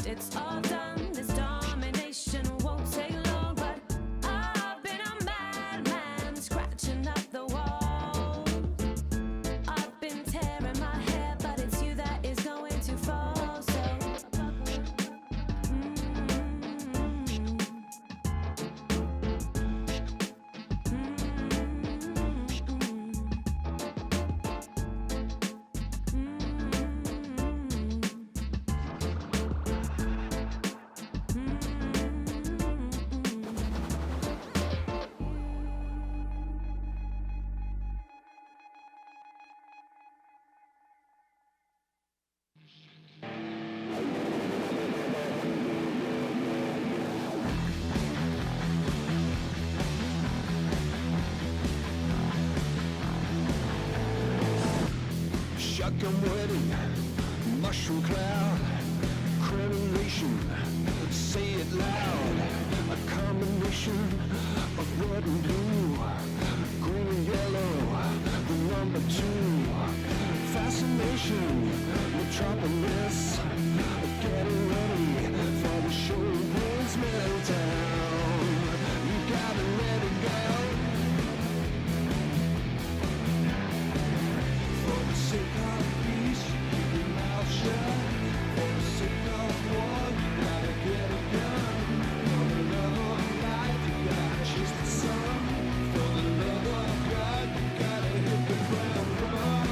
it's all done. This domination won't take long, but I've been a madman, scratching up the walls. I've been tearing my hair, but it's you that is going to fall. So shotgun wedding, mushroom cloud, coronation, say it loud. A combination of red and blue, green and yellow, the number 2. Fascination, metropolis, getting ready for the showbiz meltdown. You gotta let it go. For the sake of peace, keep your mouth shut. For the sake of war, you gotta get a gun. For the love of life, you gotta chase the sun. For the love of God, you gotta hit the ground running.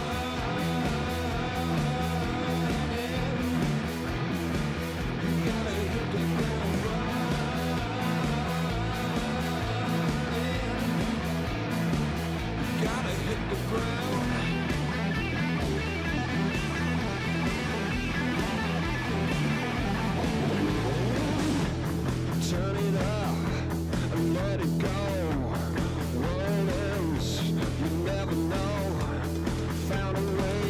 You gotta hit the ground running. You gotta hit the ground. Turn it up and let it go. World ends, you never know. Found a way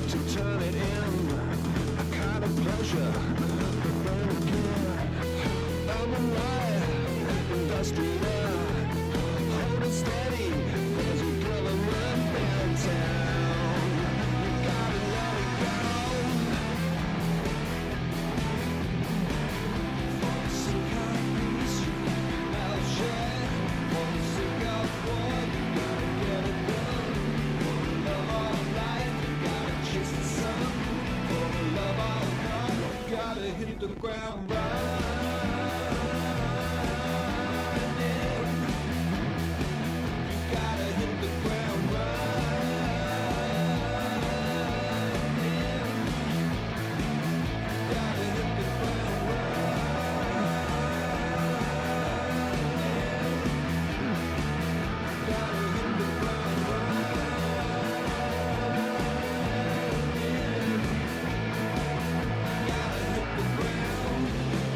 to turn it in. A kind of pleasure, but then again, urban life, industrial. Hold it steady, there's a government downtown. You gotta let it go. For the sake of peace, you keep your mouth shut. For the sake of war, you gotta get it done. For the love of life, you gotta chase the sun. For the love of God, you gotta hit the ground running. You gotta hit the ground running. You gotta hit the ground running. Gotta hit the ground running. Gotta hit the ground.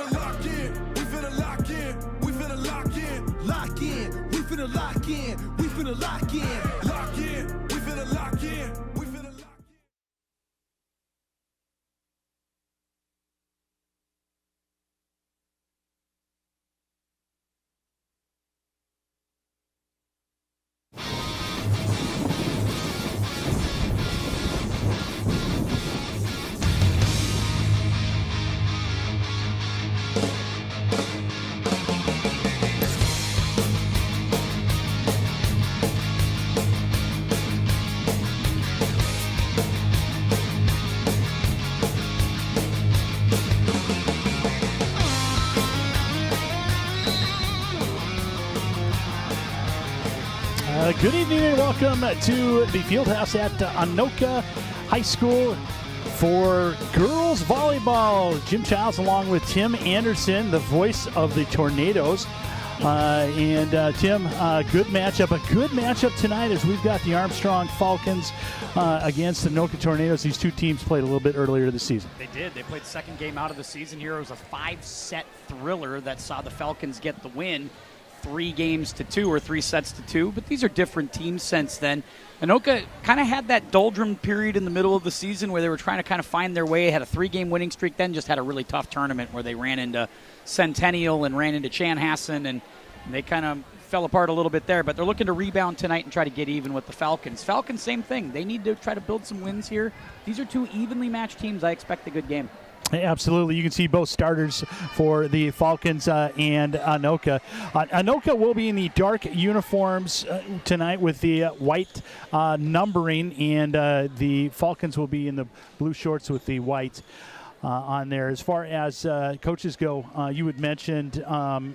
finna lock in. We finna lock in. We finna lock in. Lock in. We finna lock in. We finna lock in. Lock in. We finna lock in. We finna lock in. Good evening and welcome to the Fieldhouse at Anoka High School for girls volleyball. Jim Childs along with Tim Anderson, the voice of the Tornadoes. Tim, good matchup. A good matchup tonight as we've got the Armstrong Falcons against the Anoka Tornadoes. These two teams played a little bit earlier this season. They did. They played the second game out of the season here. It was a 5-set thriller that saw the Falcons get the win. 3 games to 2 or 3 sets to 2, but these are different teams since then. Anoka kind of had that doldrum period in the middle of the season where they were trying to kind of find their way, had a 3-game winning streak, then just had a really tough tournament where they ran into Centennial and ran into Chanhassen, and they kind of fell apart a little bit there, but they're looking to rebound tonight and try to get even with the Falcons. Falcons, same thing. They need to try to build some wins here. These are 2 evenly matched teams. I expect a good game. Absolutely. You can see both starters for the Falcons and Anoka. Anoka will be in the dark uniforms tonight with the white numbering, and the Falcons will be in the blue shorts with the white on there. As far as coaches go, you had mentioned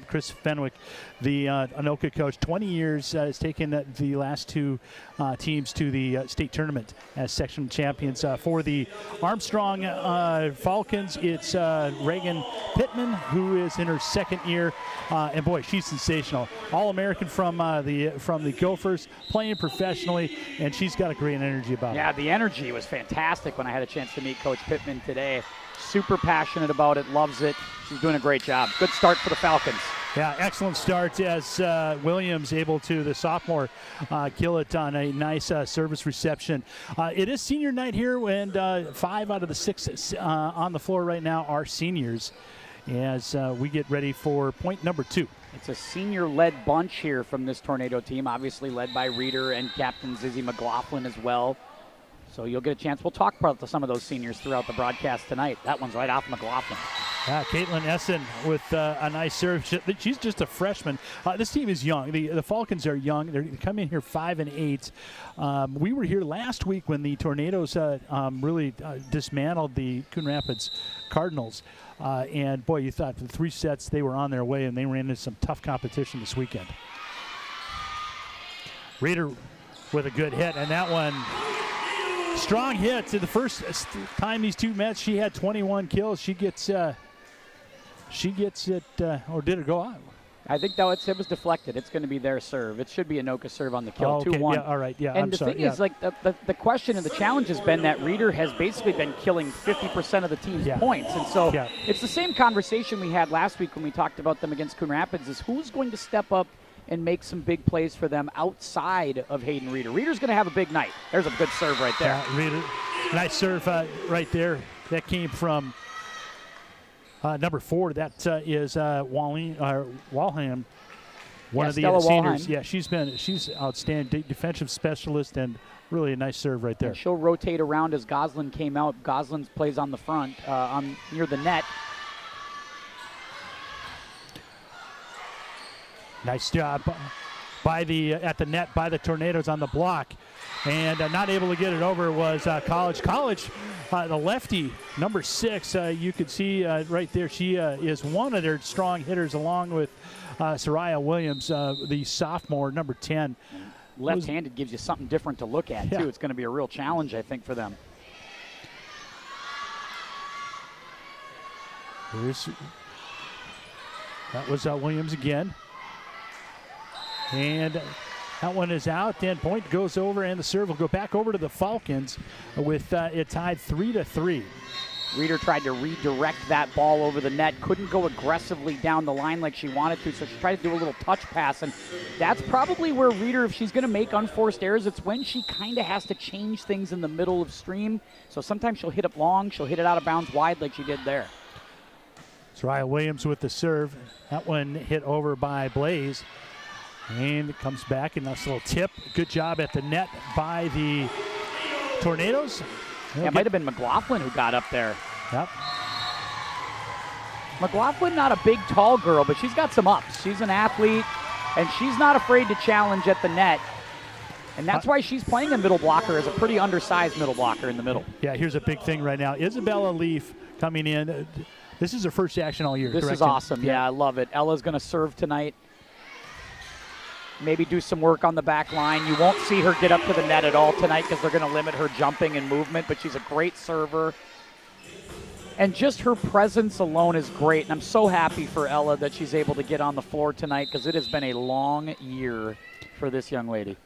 Chris Fenwick, the Anoka coach. 20 years has taken the last 2 teams to the state tournament as section champions. For the Armstrong Falcons, it's Reagan Pittman, who is in her 2nd year, and boy, she's sensational. All-American from the Gophers, playing professionally, and she's got a great energy about her. Yeah, the energy was fantastic when I had a chance to meet Coach Pittman today. Super passionate about it, loves it. She's doing a great job. Good start for the Falcons. Yeah, excellent start as Williams able to, the sophomore, kill it on a nice service reception. It is senior night here, and 5 out of the 6 on the floor right now are seniors as we get ready for point number 2. It's a senior-led bunch here from this Tornado team, obviously led by Reeder and Captain Zizzy McLaughlin as well. So you'll get a chance. We'll talk about some of those seniors throughout the broadcast tonight. That one's right off McLaughlin. Caitlin Essen with a nice serve. She's just a freshman. This team is young. The Falcons are young. They come in here 5 and 8. We were here last week when the Tornadoes really dismantled the Coon Rapids Cardinals. And boy, you thought for 3 sets they were on their way, and they ran into some tough competition this weekend. Reeder with a good hit, and that one. Strong hit. The first time these 2 met, she had 21 kills. She gets it, or did it go out? I think it was deflected. It's going to be their serve. It should be Anoka serve on the kill. 2-1. Yeah, all right. Yeah, and the thing is, like the question and the challenge has been that Reeder has basically been killing 50% of the team's points, and so it's the same conversation we had last week when we talked about them against Coon Rapids. Is who's going to step up and make some big plays for them outside of Hayden Reeder. Reeder's going to have a big night. There's a good serve right there. Reeder, nice serve right there. That came from number 4. That is Walham, one of the seniors. Walheim. Yeah, she's outstanding defensive specialist, and really a nice serve right there. And she'll rotate around as Goslin came out. Goslin plays on the front, near the net. Nice job by at the net by the Tornadoes on the block, and not able to get it over was College. College, the lefty, number 6. You could see right there. She is one of their strong hitters, along with Soraya Williams, the sophomore, number 10. Left-handed gives you something different to look at too. It's going to be a real challenge, I think, for them. That was Williams again. And that one is out. Then point goes over, and the serve will go back over to the Falcons with it tied 3-3. Reeder tried to redirect that ball over the net, couldn't go aggressively down the line like she wanted to, so she tried to do a little touch pass, and that's probably where Reeder, if she's going to make unforced errors, it's when she kind of has to change things in the middle of stream. So sometimes she'll hit it long, she'll hit it out of bounds wide like she did there. Soraya Williams with the serve. That one hit over by Blaze. And it comes back, and that's a little tip. Good job at the net by the Tornadoes. Yeah, it might have been McLaughlin who got up there. Yep. McLaughlin, not a big, tall girl, but she's got some ups. She's an athlete, and she's not afraid to challenge at the net. And that's why she's playing a middle blocker as a pretty undersized middle blocker in the middle. Yeah, here's a big thing right now. Isabella Leaf coming in. This is her first action all year. This correct? is awesome. Yeah, I love it. Ella's going to serve tonight. Maybe do some work on the back line. You won't see her get up to the net at all tonight because they're going to limit her jumping and movement, but she's a great server. And just her presence alone is great, and I'm so happy for Ella that she's able to get on the floor tonight because it has been a long year for this young lady.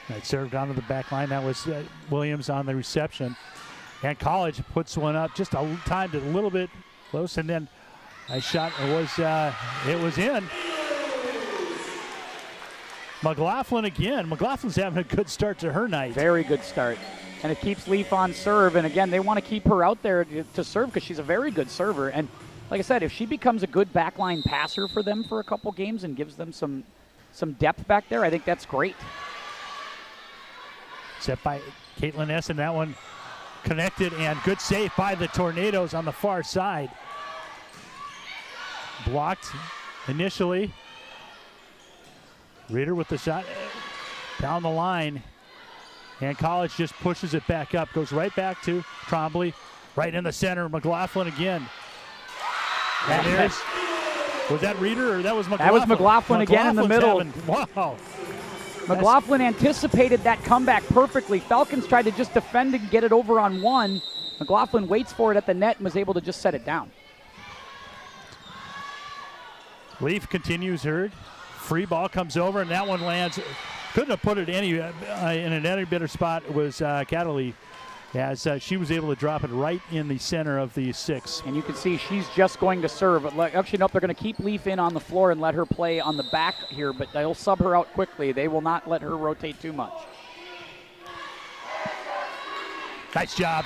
Right, served onto the back line. That was Williams on the reception. And College puts one up, just timed it a little bit close, and then a shot it was in. McLaughlin again. McLaughlin's having a good start to her night. Very good start. And it keeps Leaf on serve. And again, they want to keep her out there to serve because she's a very good server. And like I said, if she becomes a good backline passer for them for a couple games and gives them some depth back there, I think that's great. Set by Caitlin Essen. That one connected, and good save by the Tornadoes on the far side. Blocked initially. Reeder with the shot down the line, and College just pushes it back up. Goes right back to Trombley, right in the center. McLaughlin again. And there's, was that Reeder or that was McLaughlin? That was McLaughlin again in the middle. Wow. McLaughlin anticipated that comeback perfectly. Falcons tried to just defend and get it over on one. McLaughlin waits for it at the net and was able to just set it down. Leaf continues her. Free ball comes over, and that one lands. Couldn't have put it in any better spot. It was Cataly, as she was able to drop it right in the center of the six. And you can see she's just going to serve. Actually, nope, they're going to keep Leaf in on the floor and let her play on the back here, but they'll sub her out quickly. They will not let her rotate too much. Nice job.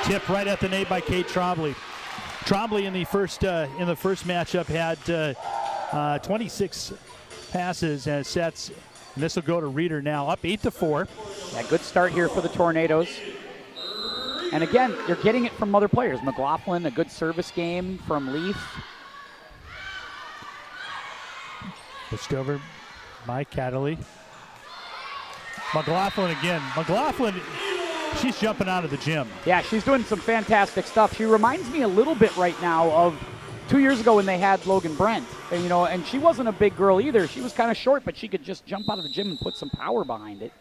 Tip right at the net by Kate Trombley. Trombley in the first matchup had 26 passes and sets. And this will go to Reeder now, up 8-4. Yeah, good start here for the Tornadoes. And again, you're getting it from other players. McLaughlin, a good service game from Leaf. Pushed over by Cataly. McLaughlin again. McLaughlin, she's jumping out of the gym. Yeah, she's doing some fantastic stuff. She reminds me a little bit right now of 2 years ago when they had Logan Brent. And, and she wasn't a big girl either. She was kind of short, but she could just jump out of the gym and put some power behind it.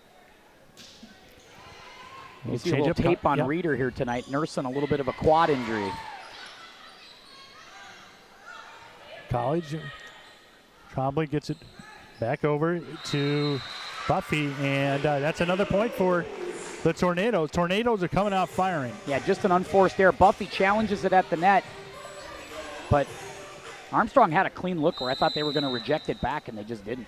You see a little tape on Reeder here tonight, nursing a little bit of a quad injury. College. Trombley gets it back over to Buffy, and that's another point for the Tornadoes. Tornadoes are coming out firing. Yeah, just an unforced error. Buffy challenges it at the net, but Armstrong had a clean look where I thought they were going to reject it back, and they just didn't.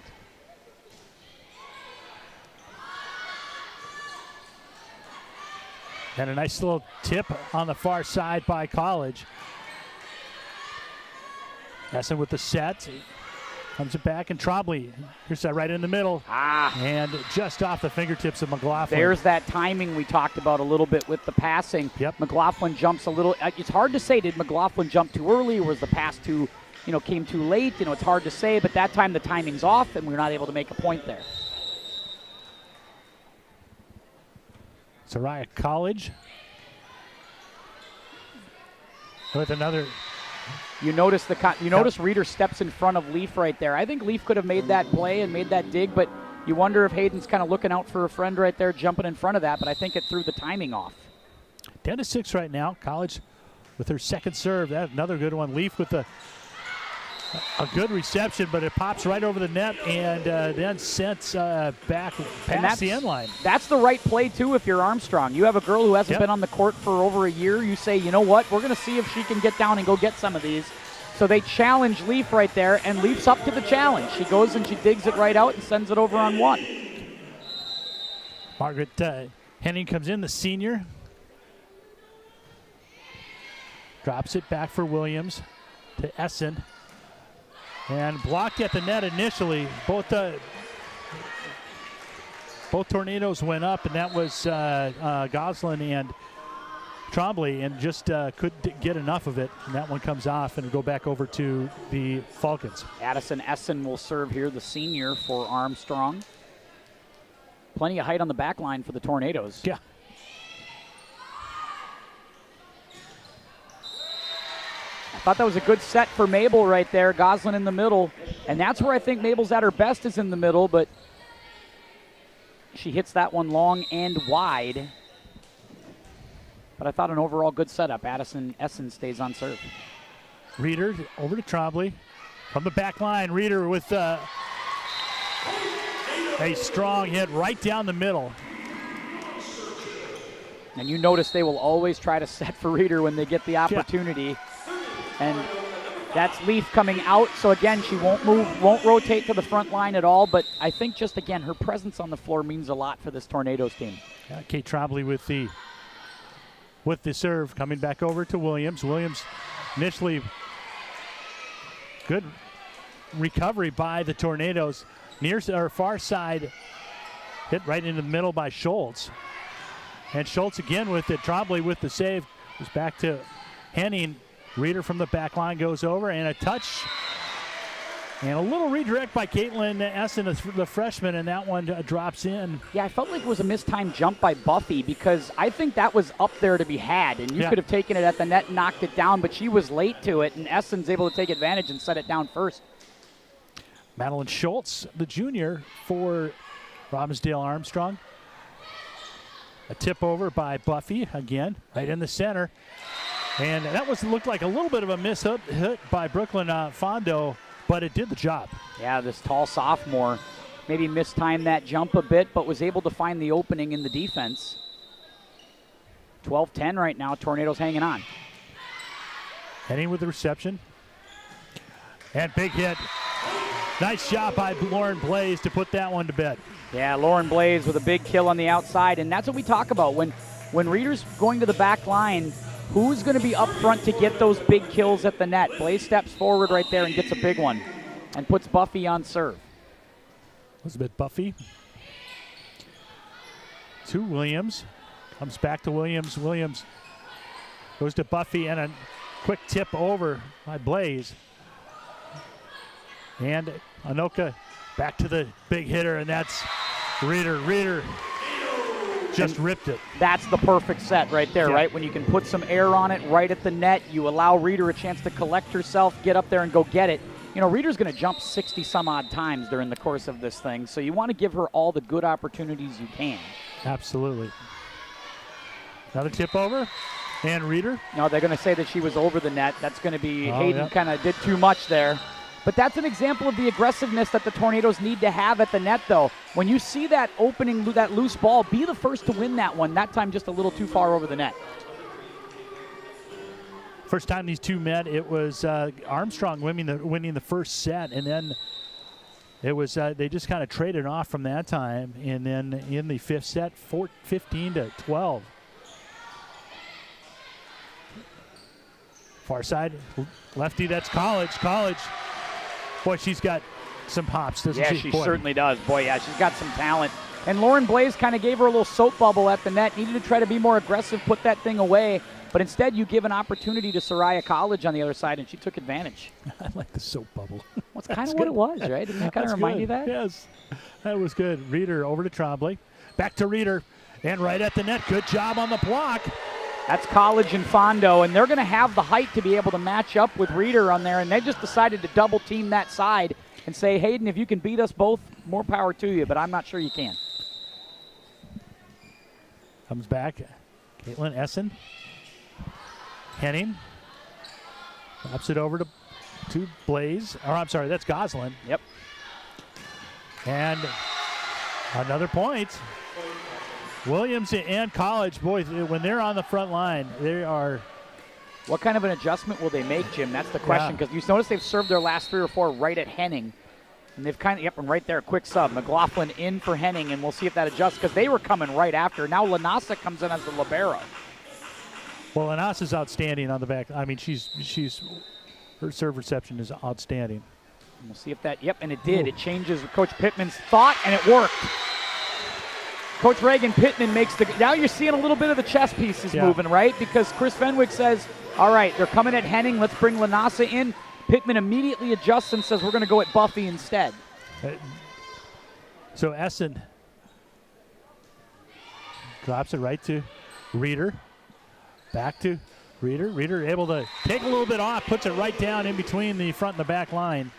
And a nice little tip on the far side by College. Essen with the set. Comes it back, and Trombley. Here's that right in the middle. And just off the fingertips of McLaughlin. There's that timing we talked about a little bit with the passing. Yep. McLaughlin jumps a little. It's hard to say, did McLaughlin jump too early, or was the pass too, came too late? It's hard to say, but that time the timing's off, and we're not able to make a point there. Soraya College with another. You notice Reeder steps in front of Leaf right there. I think Leaf could have made that play and made that dig, but you wonder if Hayden's kind of looking out for a friend right there, jumping in front of that, but I think it threw the timing off. 10-6 right now. College with her second serve. That another good one. Leaf with the A good reception, but it pops right over the net and then sent back past the end line. That's the right play, too, if you're Armstrong. You have a girl who hasn't been on the court for over a year. You say, you know what, we're going to see if she can get down and go get some of these. So they challenge Leaf right there, and Leaf's up to the challenge. She goes and she digs it right out and sends it over on one. Margaret Henning comes in, the senior. Drops it back for Williams to Essen. And blocked at the net initially. Both Tornadoes went up, and that was Goslin and Trombley, and just couldn't get enough of it. And that one comes off and go back over to the Falcons. Addison Essen will serve here, the senior for Armstrong. Plenty of height on the back line for the Tornadoes. Yeah. I thought that was a good set for Mabel right there. Goslin in the middle. And that's where I think Mabel's at her best, is in the middle, but she hits that one long and wide. But I thought an overall good setup. Addison Essen stays on serve. Reeder over to Trombley. From the back line, Reeder with a strong hit right down the middle. And you notice they will always try to set for Reeder when they get the opportunity. Yeah. And that's Leaf coming out. So again, she won't move, won't rotate to the front line at all. But I think just, again, her presence on the floor means a lot for this Tornadoes team. Yeah, Kate Trombley with the serve, coming back over to Williams. Williams initially good recovery by the Tornadoes. Near our far side, hit right into the middle by Schultz. And Schultz again with it. Trombley with the save. Goes back to Henning. Reeder from the back line goes over, and a touch. And a little redirect by Caitlin Essen, the freshman, and that one drops in. Yeah, I felt like it was a mistimed jump by Buffy, because I think that was up there to be had, and you could have taken it at the net and knocked it down, but she was late to it, and Essen's able to take advantage and set it down first. Madeline Schultz, the junior for Robbinsdale Armstrong. A tip over by Buffy, again, right in the center. And that looked like a little bit of a miss hit by Brooklyn Fondo, but it did the job. Yeah, this tall sophomore maybe mistimed that jump a bit, but was able to find the opening in the defense. 12-10 right now, Tornadoes hanging on. Henning with the reception. And big hit. Nice job by Lauren Blaze to put that one to bed. Yeah, Lauren Blaze with a big kill on the outside, and that's what we talk about. When Reeder's going to the back line, who's going to be up front to get those big kills at the net? Blaze steps forward right there and gets a big one and puts Buffy on serve. Elizabeth Buffy to Williams. Comes back to Williams. Williams goes to Buffy, and a quick tip over by Blaze. And Anoka back to the big hitter, and that's Reeder. Reeder just ripped it. That's the perfect set right there, right? When you can put some air on it right at the net, you allow Reeder a chance to collect herself, get up there and go get it. You know, Reeder's going to jump 60-some-odd times during the course of this thing, so you want to give her all the good opportunities you can. Absolutely. Another tip over, and Reeder. No, they're going to say that she was over the net. That's going to be Hayden kind of did too much there. But that's an example of the aggressiveness that the Tornadoes need to have at the net, though. When you see that opening, that loose ball, be the first to win that one. That time just a little too far over the net. First time these two met, it was Armstrong winning the first set, and then it was they just kind of traded off from that time. And then in the fifth set, 15-12. Far side, lefty, that's College. Boy, she's got some hops, doesn't she? Yeah, she certainly does. Boy, yeah, she's got some talent. And Lauren Blaze kind of gave her a little soap bubble at the net. Needed to try to be more aggressive, put that thing away. But instead, you give an opportunity to Soraya College on the other side, and she took advantage. I like the soap bubble. Well, it's kind of what it was, right? Didn't that kind of remind you of that? Yes, that was good. Reeder over to Trombley. Back to Reeder. And right at the net. Good job on the block. That's College and Fondo, and they're going to have the height to be able to match up with Reeder on there, and they just decided to double team that side and say, Hayden, if you can beat us both, more power to you, but I'm not sure you can. Comes back, Caitlin Essen. Henning drops it over to to Blaze. Or I'm sorry, that's Goslin. Yep. And another point. Williams and College, boys, when they're on the front line, they are. What kind of an adjustment will they make, Jim? That's the question, because you notice they've served their last 3 or 4 right at Henning. And they've kind of, and right there, quick sub. McLaughlin in for Henning, and we'll see if that adjusts, because they were coming right after. Now Lanasa comes in as the libero. Well, Anasa's outstanding on the back. I mean, her serve reception is outstanding. And we'll see if that, and it did. Ooh. It changes Coach Pittman's thought, and it worked. Coach Reagan Pittman makes now you're seeing a little bit of the chess pieces moving, right? Because Chris Fenwick says, all right, they're coming at Henning. Let's bring Lanasa in. Pittman immediately adjusts and says, we're going to go at Buffy instead. So Essen drops it right to Reeder. Back to Reeder. Reeder able to take a little bit off, puts it right down in between the front and the back line.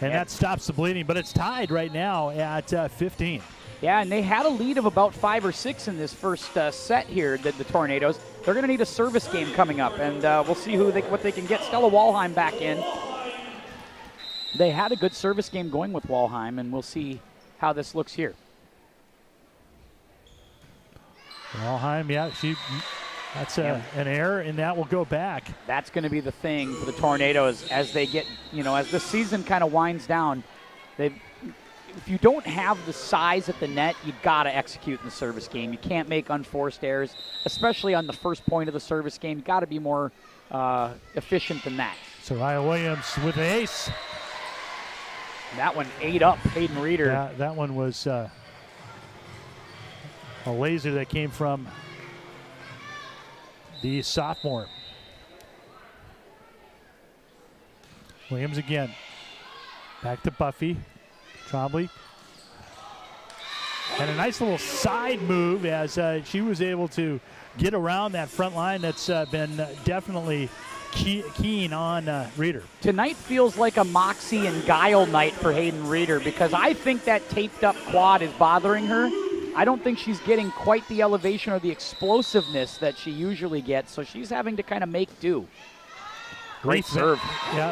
And that stops the bleeding, but it's tied right now at 15. Yeah, and they had a lead of about 5 or 6 in this first set here, the Tornadoes. They're going to need a service game coming up, and we'll see what they can get. Stella Walheim back in. They had a good service game going with Walheim, and we'll see how this looks here. Walheim, that's an error, and that will go back. That's going to be the thing for the Tornadoes as they get, as the season kind of winds down. If you don't have the size at the net, you got to execute in the service game. You can't make unforced errors, especially on the first point of the service game. You got to be more efficient than that. Soraya Williams with an ace. That one ate up Hayden Reeder. Yeah, that one was a laser that came from the sophomore. Williams again. Back to Buffy. Trombley. And a nice little side move as she was able to get around that front line that's been definitely keen on Reeder. Tonight feels like a moxie and guile night for Hayden Reeder because I think that taped up quad is bothering her. I don't think she's getting quite the elevation or the explosiveness that she usually gets, so she's having to kind of make do. Great serve.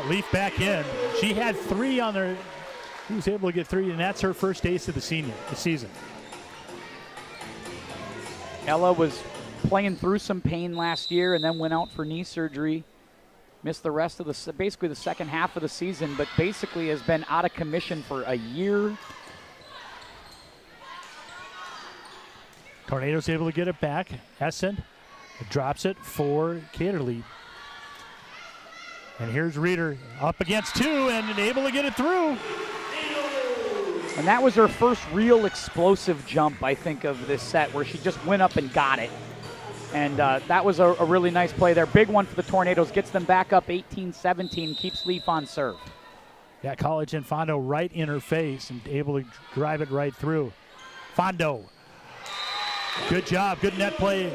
Leaf back in. She had 3 on her. She was able to get 3, and that's her first ace of the season. Ella was playing through some pain last year and then went out for knee surgery. Missed the rest of basically the second half of the season, but basically has been out of commission for a year. Tornadoes able to get it back. Essen drops it for Caterly. And here's Reeder up against 2 and able to get it through. And that was her first real explosive jump, I think, of this set where she just went up and got it. And that was a really nice play there. Big one for the Tornadoes. Gets them back up 18-17. Keeps Leaf on serve. Yeah, College and Fondo right in her face and able to drive it right through. Fondo. Good job. Good net play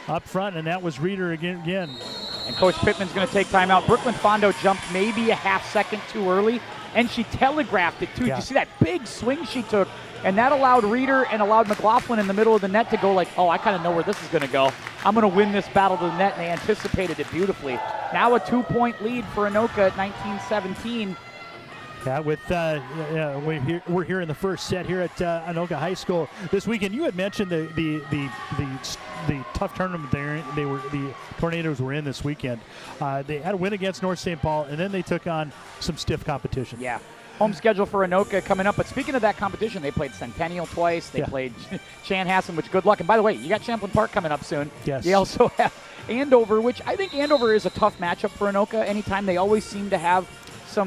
up front. And that was Reeder again. And Coach Pittman's going to take time out. Brooklyn Fondo jumped maybe a half second too early. And she telegraphed it, too. Yeah. Did you see that big swing she took? And that allowed Reeder and allowed McLaughlin in the middle of the net to go like, oh, I kind of know where this is going to go. I'm going to win this battle to the net, and they anticipated it beautifully. Now a 2-point lead for Anoka at 19-17. Yeah, with we're here in the first set here at Anoka High School this weekend. You had mentioned the tough tournament the Tornadoes were in this weekend. They had a win against North St. Paul, and then they took on some stiff competition. Yeah, home schedule for Anoka coming up. But speaking of that competition, they played Centennial twice. They played Chanhassen, which good luck. And by the way, you got Champlain Park coming up soon. Yes. They also have Andover, which I think Andover is a tough matchup for Anoka. Anytime they always seem to have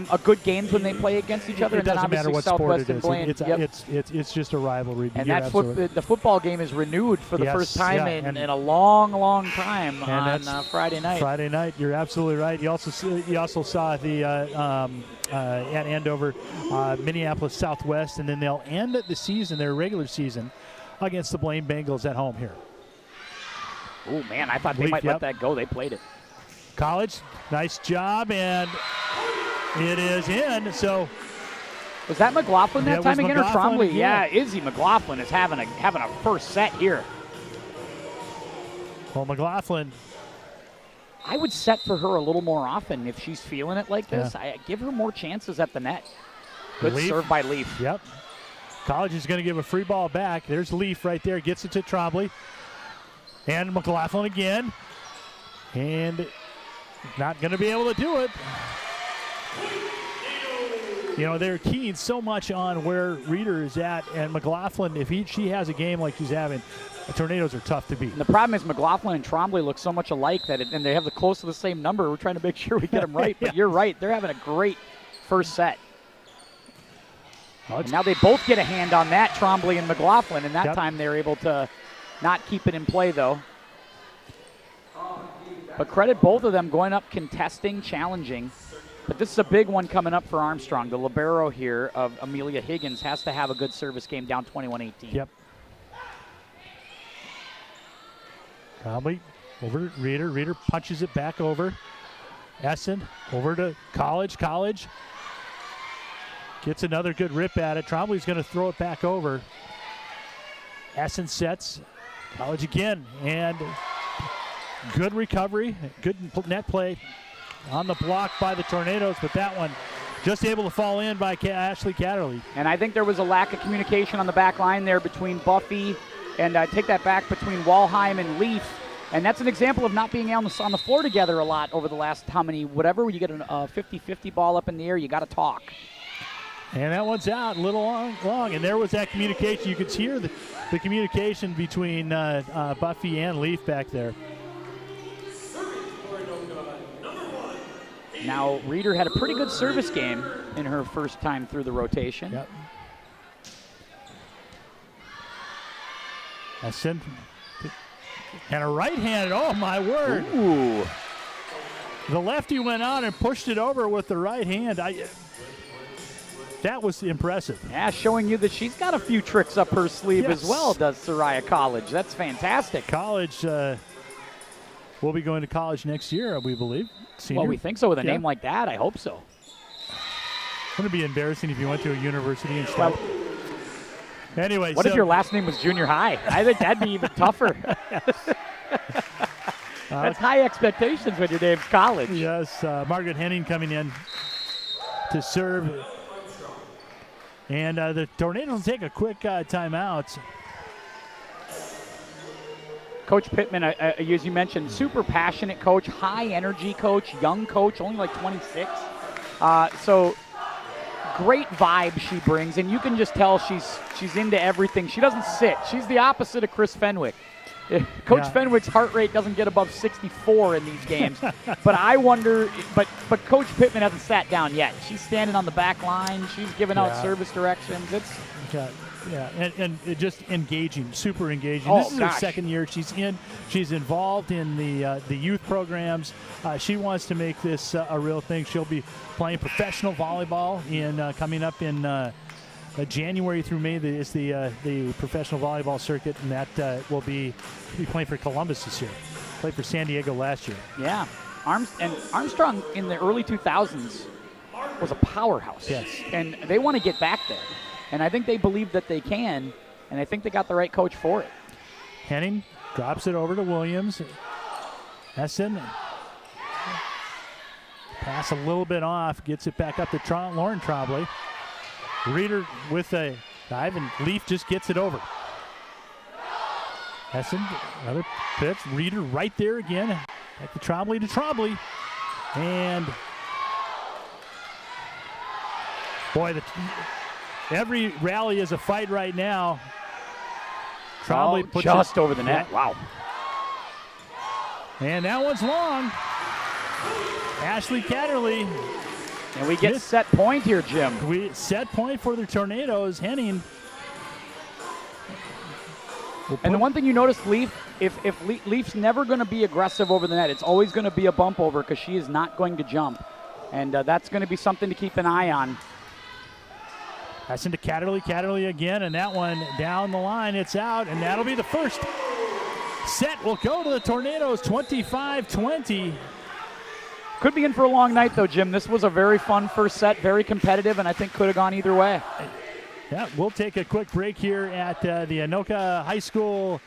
a good games when they play against each other. It doesn't matter what sport it is. It's just a rivalry. And the football game is renewed for the first time in a long, long time on Friday night. Friday night, you're absolutely right. You also saw the at Andover, Minneapolis Southwest, and then they'll end the season, their regular season, against the Blaine Bengals at home here. Oh man, I thought they might let that go. They played it. College, nice job, and it is in. So was that McLaughlin that time again, or Trombley? Yeah, Izzy McLaughlin is having a first set here. Well, McLaughlin I would set for her a little more often if she's feeling it like this. Yeah. I give her more chances at the net. Good Leaf. serve by Leaf. Yep. College is going to give a free ball back. There's Leaf right there. Gets it to Trombley. And McLaughlin again. And not going to be able to do it. You know, they're keying so much on where Reeder is at. And McLaughlin, if she has a game like she's having, the Tornadoes are tough to beat. And the problem is McLaughlin and Trombley look so much alike and they have the close to the same number. We're trying to make sure we get them right. But you're right. They're having a great first set. And now they both get a hand on that, Trombley and McLaughlin, and that time they're able to not keep it in play, though. But credit both of them going up, contesting, challenging. But this is a big one coming up for Armstrong. The libero here of Amelia Higgins has to have a good service game down 21-18. Yep. Trombley over to Reeder. Reeder punches it back over. Essen over to College. College gets another good rip at it. Trombley's going to throw it back over. Essen sets. College again. And good recovery. Good net play on the block by the Tornadoes. But that one just able to fall in by Ashley Catterley. And I think there was a lack of communication on the back line there between Buffy and take that back between Walheim and Leaf. And that's an example of not being on the floor together a lot over the last whatever. When you get a 50-50 ball up in the air, you got to talk. And that one's out a little long. And there was that communication. You could hear the communication between Buffy and Leaf back there. Now, Reeder had a pretty good service game in her first time through the rotation. Yep. Essen. And a right-handed, oh my word. Ooh. The lefty went on and pushed it over with the right hand. That was impressive. Yeah, showing you that she's got a few tricks up her sleeve as well, does Soraya College. That's fantastic. College will be going to college next year, we believe. Senior. Well, we think so with a name like that. I hope so. Wouldn't it be embarrassing if you went to a university instead? Anyway, what if your last name was junior high? I think that'd be even tougher. That's high expectations when your name's college. Yes, Margaret Henning coming in to serve. And the Tornadoes will take a quick timeout. Coach Pittman, as you mentioned, super passionate coach, high energy coach, young coach, only like 26. So great vibe she brings, and you can just tell she's into everything. She doesn't sit. She's the opposite of Chris Fenwick. Coach Fenwick's heart rate doesn't get above 64 in these games. But I wonder, but Coach Pittman hasn't sat down yet. She's standing on the back line. She's giving out service directions. It's and it just engaging, super engaging. Oh, this is her second year. She's involved in the youth programs. She wants to make this a real thing. She'll be playing professional volleyball coming up in January through May. Is the professional volleyball circuit, and that will be playing for Columbus this year. Played for San Diego last year. Yeah, Armstrong in the early 2000s was a powerhouse. Yes, and they want to get back there. And I think they believe that they can, and I think they got the right coach for it. Henning drops it over to Williams. Essen. Pass a little bit off, gets it back up to Lauren Trombley. Reeder with a dive, and Leaf just gets it over. Essen, another pitch. Reeder right there again. Back to Trombley. And boy, every rally is a fight right now. Trombley puts just over the net. Wow. And that one's long. Ashley Catterley. And we get set point here, Jim. We set point for the Tornadoes. Henning. And the one thing you notice, Leaf, if Leaf's never going to be aggressive over the net, it's always going to be a bump over because she is not going to jump. And that's going to be something to keep an eye on. That's into Catterley again, and that one down the line, it's out, and that'll be the first set. Will go to the Tornadoes, 25-20. Could be in for a long night, though, Jim. This was a very fun first set, very competitive, and I think could have gone either way. Yeah, we'll take a quick break here at the Anoka High School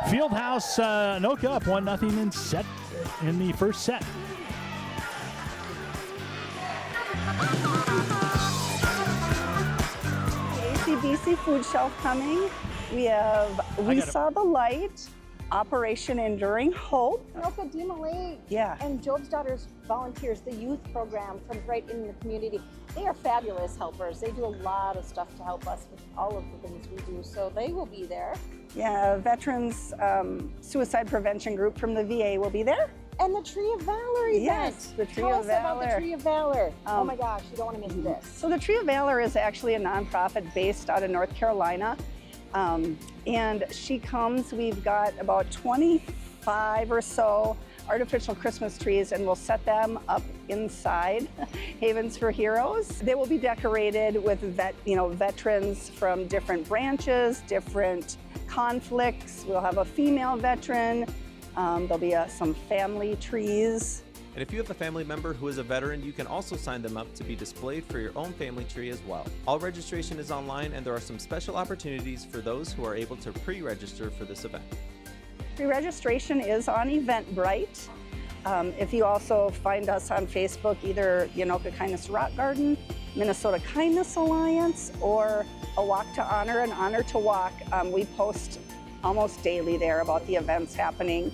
Fieldhouse. Anoka up 1-0 in set in the first set. ACBC food shelf coming. We have We Saw the Light, Operation Enduring Hope. Anoka DeMolay Yeah. and Job's Daughters volunteers, the youth program from right in the community. They are fabulous helpers. They do a lot of stuff to help us with all of the things we do. So they will be there. Yeah, Veterans Suicide Prevention Group from the VA will be there. And the Tree of Valor event. Yes, the Tree Tell of us about Valor. the Tree of Valor. Oh my gosh, you don't want to miss this. So the Tree of Valor is actually a nonprofit based out of North Carolina. And she comes, we've got about 25 or so artificial Christmas trees, and we'll set them up inside Havens for Heroes. They will be decorated with veterans from different branches, different conflicts. We'll have a female veteran. There'll be some family trees. And if you have a family member who is a veteran, you can also sign them up to be displayed for your own family tree as well. All registration is online, and there are some special opportunities for those who are able to pre-register for this event. Pre-registration is on Eventbrite. If you also find us on Facebook, either Anoka Kindness Rock Garden, Minnesota Kindness Alliance, or A Walk to Honor and Honor to Walk, we post almost daily there about the events happening.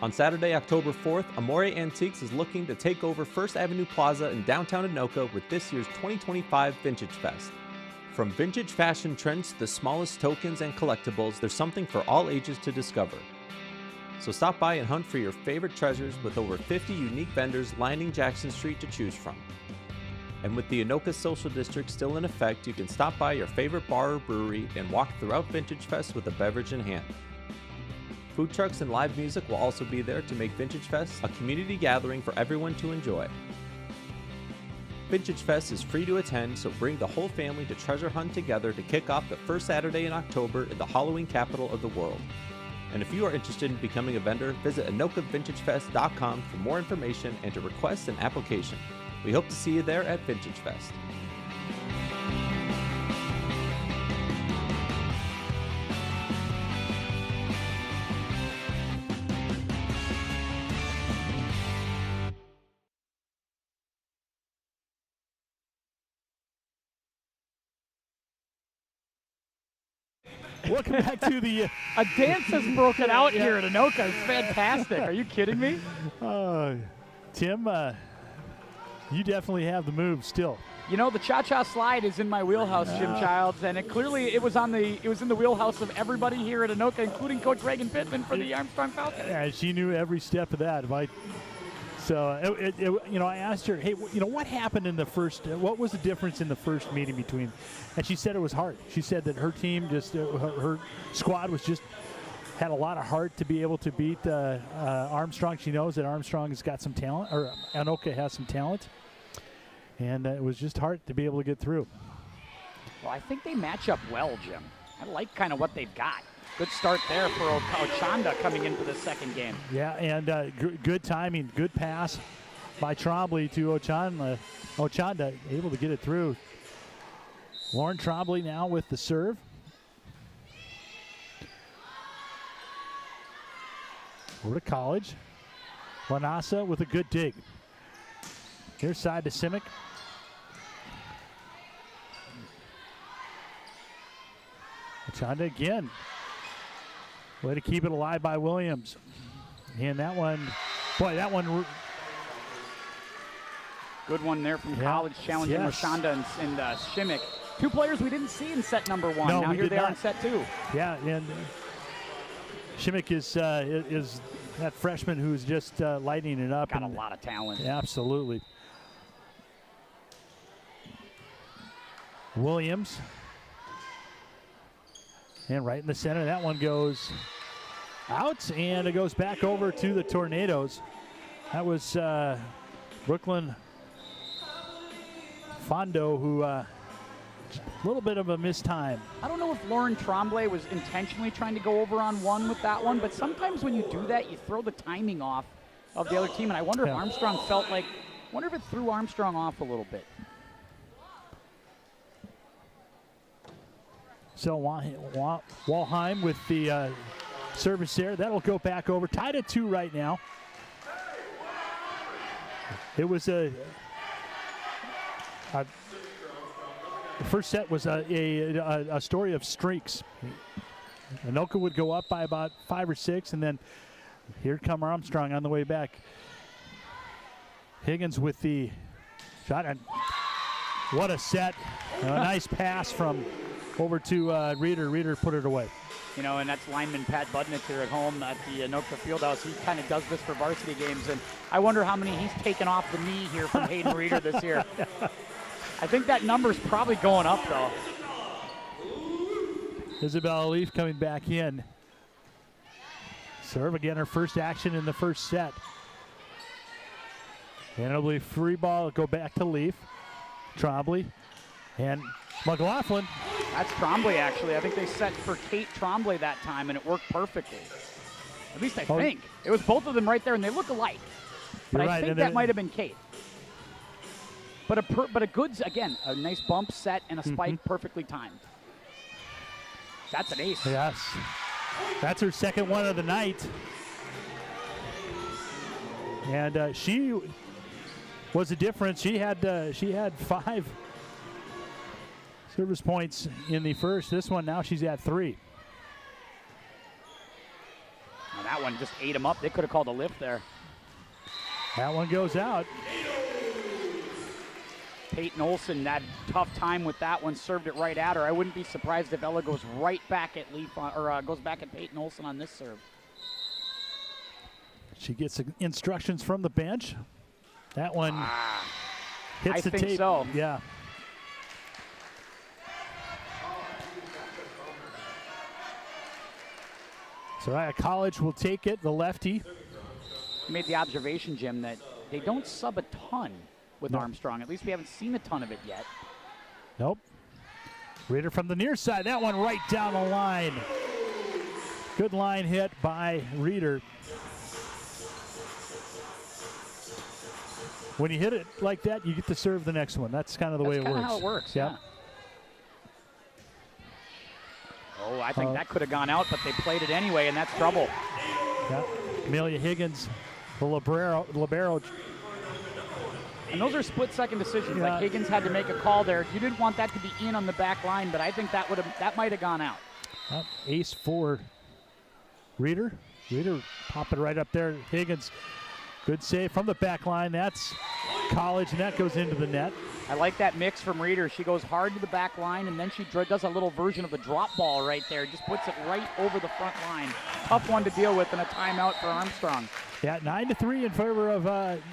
On Saturday, October 4th, Amore Antiques is looking to take over First Avenue Plaza in downtown Anoka with this year's 2025 Vintage Fest. From vintage fashion trends to the smallest tokens and collectibles, there's something for all ages to discover. So stop by and hunt for your favorite treasures with over 50 unique vendors lining Jackson Street to choose from. And with the Anoka Social District still in effect, you can stop by your favorite bar or brewery and walk throughout Vintage Fest with a beverage in hand. Food trucks and live music will also be there to make Vintage Fest a community gathering for everyone to enjoy. Vintage Fest is free to attend, so bring the whole family to treasure hunt together to kick off the first Saturday in October in the Halloween capital of the world. And if you are interested in becoming a vendor, visit AnokaVintageFest.com for more information and to request an application. We hope to see you there at Vintage Fest. Welcome back to the. A dance has broken out here at Anoka. It's fantastic. Are you kidding me? Tim, you definitely have the move still. You know, the cha-cha slide is in my wheelhouse, Jim Childs, and it was in the wheelhouse of everybody here at Anoka, including Coach Reagan Pittman for the Armstrong Falcons. Yeah, she knew every step of that. I asked her, hey, what happened in the first? What was the difference in the first meeting between? And she said it was heart. She said that her team her squad had a lot of heart to be able to beat Armstrong. She knows that Armstrong has got some talent, or Anoka has some talent, and it was just heart to be able to get through. Well, I think they match up well, Jim. I like kind of what they've got. Good start there for Ochanda coming into the second game. Yeah, and good timing, good pass by Trombley to Ochanda. Ochanda able to get it through. Lauren Trombley now with the serve. Over to College. Lanasa with a good dig. Here's side to Simic. Ochanda again. Way to keep it alive by Williams. And that one, good one there from College, challenging Ochanda and Shimmick. Two players we didn't see in set number one. No, now here they are in not. set two. Yeah, and Shimmick is that freshman who's just lighting it up. Got a lot of talent. Absolutely. Williams. And right in the center, that one goes out, and it goes back over to the Tornadoes. That was Brooklyn Fondo, who a little bit of a missed time. I don't know if Lauren Trombley was intentionally trying to go over on one with that one, but sometimes when you do that, you throw the timing off of the other team, and I wonder if Armstrong felt like, Wonder if it threw Armstrong off a little bit. So Walheim with the service there. That'll go back over. Tied at 2 right now. It was the first set was a story of streaks. Anoka would go up by about 5 or 6, and then here come Armstrong on the way back. Higgins with the shot, and what a set. A nice pass from over to Reeder. Reeder put it away. You know, and that's lineman Pat Budnick here at home at the Anoka Fieldhouse. He kind of does this for varsity games, and I wonder how many he's taken off the knee here from Hayden Reeder this year. I think that number's probably going up, though. Isabella Leaf coming back in. Serve again, her first action in the first set. And it'll be free ball, go back to Leaf. Trombley and McLaughlin. That's Trombley, actually. I think they set for Kate Trombley that time, and it worked perfectly. At least I think. It was both of them right there, and they look alike. But I think that might have been Kate. But a good, again, a nice bump set and a spike perfectly timed. That's an ace. Yes. That's her second one of the night. And she was the difference. She had 5 service points in the first. This one now she's at 3. Well, that one just ate them up. They could have called a lift there. That one goes out. Peyton Olson had a tough time with that one, served it right at her. I wouldn't be surprised if Ella goes right back at Leaf or goes back at Peyton Olson on this serve. She gets instructions from the bench. That one hits the tape. I think so. Yeah. Soraya College will take it, the lefty. You made the observation, Jim, that they don't sub a ton with Armstrong. At least we haven't seen a ton of it yet. Nope. Reeder from the near side. That one right down the line. Good line hit by Reeder. When you hit it like that, you get to serve the next one. That's kind of the way it works. That's kind of how it works, Yep. yeah. Oh, I think that could have gone out, but they played it anyway, and that's trouble. Yeah. Amelia Higgins, the libero. And those are split-second decisions. Like Higgins had to make a call there. You didn't want that to be in on the back line, but I think that might have gone out. Ace for Reeder. Reeder popping right up there. Higgins, good save from the back line. That's College, and that goes into the net. I like that mix from Reeder. She goes hard to the back line, and then she does a little version of the drop ball right there. Just puts it right over the front line. Tough one to deal with, and a timeout for Armstrong. Yeah, 9-3 in favor of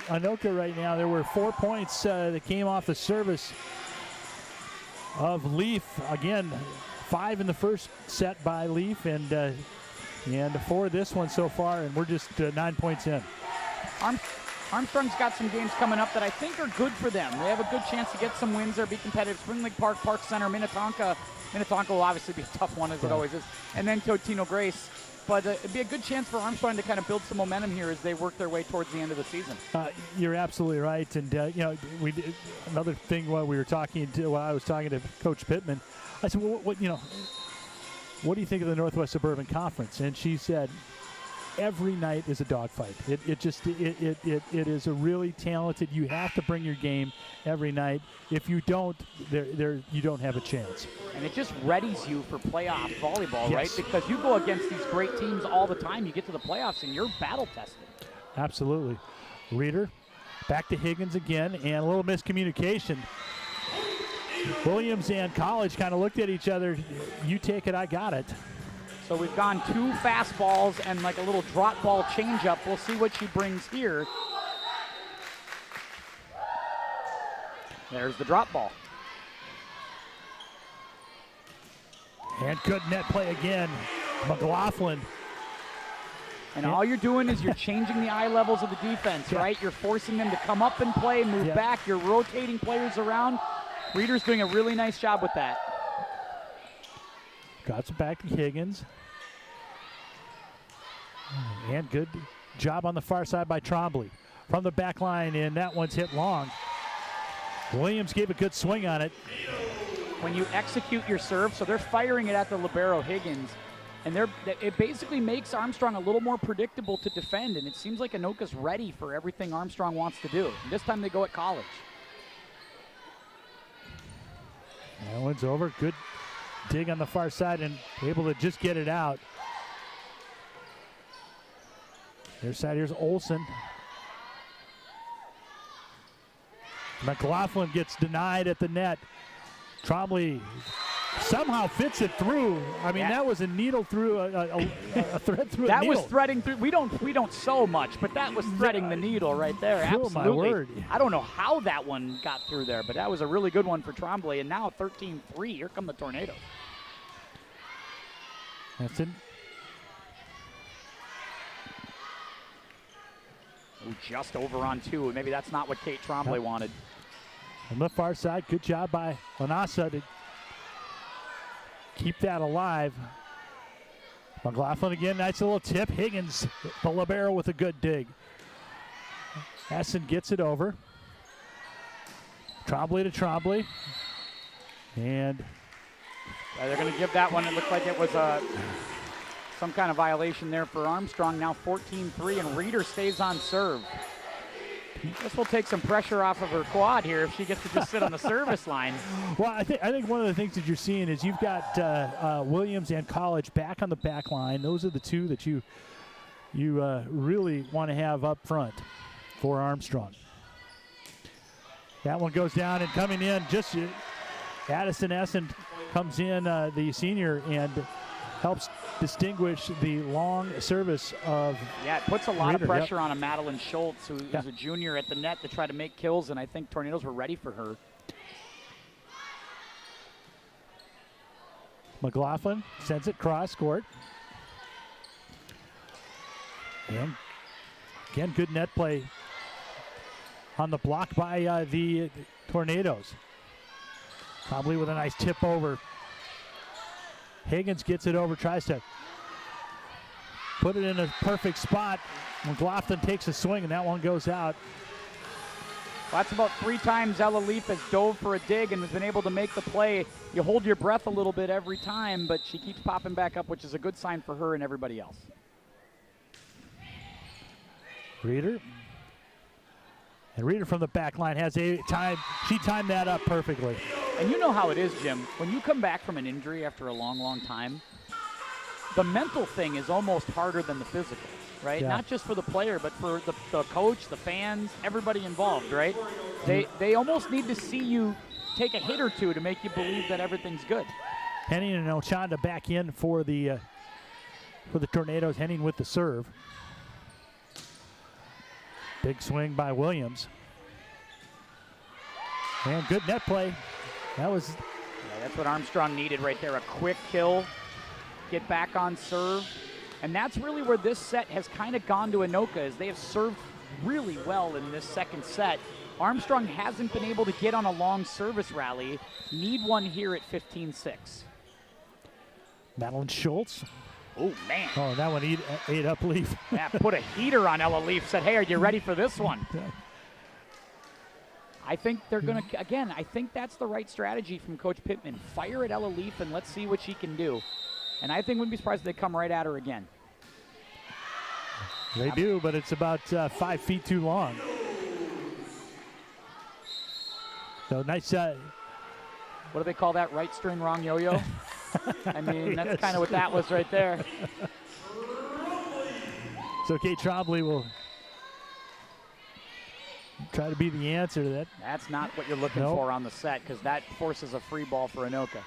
Anoka right now. There were 4 points that came off the service of Leaf. Again, 5 in the first set by Leaf, and 4 this one so far, and we're just 9 points in. Armstrong's got some games coming up that I think are good for them. They have a good chance to get some wins or be competitive. Spring Lake Park, Park Center, Minnetonka. Minnetonka will obviously be a tough one, as it always is. And then Totino Grace. But it'd be a good chance for Armstrong to kind of build some momentum here as they work their way towards the end of the season. You're absolutely right. And, we did another thing while I was talking to Coach Pittman. I said, well, what do you think of the Northwest Suburban Conference? And she said, every night is a dogfight. It is a really talented. You have to bring your game every night. If you don't, you don't have a chance. And it just readies you for playoff volleyball, Yes. right? Because you go against these great teams all the time. You get to the playoffs and you're battle tested. Absolutely. Reeder back to Higgins again, and a little miscommunication. Williams and College kind of looked at each other. You take it, I got it. So we've gone 2 fastballs and like a little drop ball changeup. We'll see what she brings here. There's the drop ball. And good net play again. McLaughlin. And all you're doing is you're changing the eye levels of the defense, right? You're forcing them to come up and play, move back. You're rotating players around. Reeder's doing a really nice job with that. Got it back to Higgins. And good job on the far side by Trombley. from the back line, and that one's hit long. Williams gave a good swing on it. When you execute your serve, so they're firing it at the libero Higgins, and it basically makes Armstrong a little more predictable to defend, and it seems like Anoka's ready for everything Armstrong wants to do. And this time they go at college. That one's over. Good dig on the far side and able to just get it out. Their side, here's Olsen. McLaughlin gets denied at the net. Trombley somehow fits it through. I mean, that was a needle through a thread through a that needle. Was threading through. We don't sew much, but that was threading the needle right there. Oh, Absolutely. my word. I don't know how that one got through there, but that was a really good one for Trombley. And now 13-3. Here come the Tornadoes. That's it. Ooh, just over on 2. Maybe that's not what Kate Trombley wanted. On the far side, good job by Lanasa to keep that alive. McLaughlin again, nice little tip. Higgins, the libero with a good dig. Essen gets it over. Trombley to Trombley. And they're going to give that one. It looked like it was some kind of violation there for Armstrong. Now 14-3, and Reeder stays on serve. This will take some pressure off of her quad here if she gets to just sit on the service line. Well, I think one of the things that you're seeing is you've got Williams and College back on the back line. Those are the two that you really want to have up front for Armstrong. That one goes down, and coming in, just Addison Essen comes in, the senior, and helps distinguish the long service of Yeah, it puts a lot Reeder, of pressure on a Madeline Schultz, who's Yeah. a junior at the net, to try to make kills, and I think Tornadoes were ready for her. McLaughlin sends it cross court. And again, good net play on the block by the Tornadoes. Probably with a nice tip over. Higgins gets it over, tries to put it in a perfect spot. McLaughlin takes a swing, and that one goes out. Well, that's about 3 times Ella Leaf has dove for a dig and has been able to make the play. You hold your breath a little bit every time, but she keeps popping back up, which is a good sign for her and everybody else. Reeder. And Reeder from the back line has a time. She timed that up perfectly. And you know how it is, Jim. When you come back from an injury after a long, long time, the mental thing is almost harder than the physical, right? Yeah. Not just for the player, but for the coach, the fans, everybody involved, right? They almost need to see you take a hit or two to make you believe that everything's good. Henning and Ochanda back in for the Tornadoes. Henning with the serve. Big swing by Williams. And good net play. That's what Armstrong needed right there, a quick kill, get back on serve. And that's really where this set has kind of gone to Anoka, as they have served really well in this second set. Armstrong hasn't been able to get on a long service rally. Need one here at 15-6. Madeline Schultz. Oh, man. Oh, that one ate up Leaf. Yeah, put a heater on Ella Leaf, said, hey, are you ready for this one? I think they're going to, again, I think that's the right strategy from Coach Pittman. Fire at Ella Leaf and let's see what she can do. And I think wouldn't be surprised if they come right at her again. They do, but it's about 5 feet too long. So nice. What do they call that? Right string, wrong yo-yo? I mean, that's kind of what that was right there. So Kate Trombley will try to be the answer to that. That's not what you're looking for on the set, because that forces a free ball for Anoka.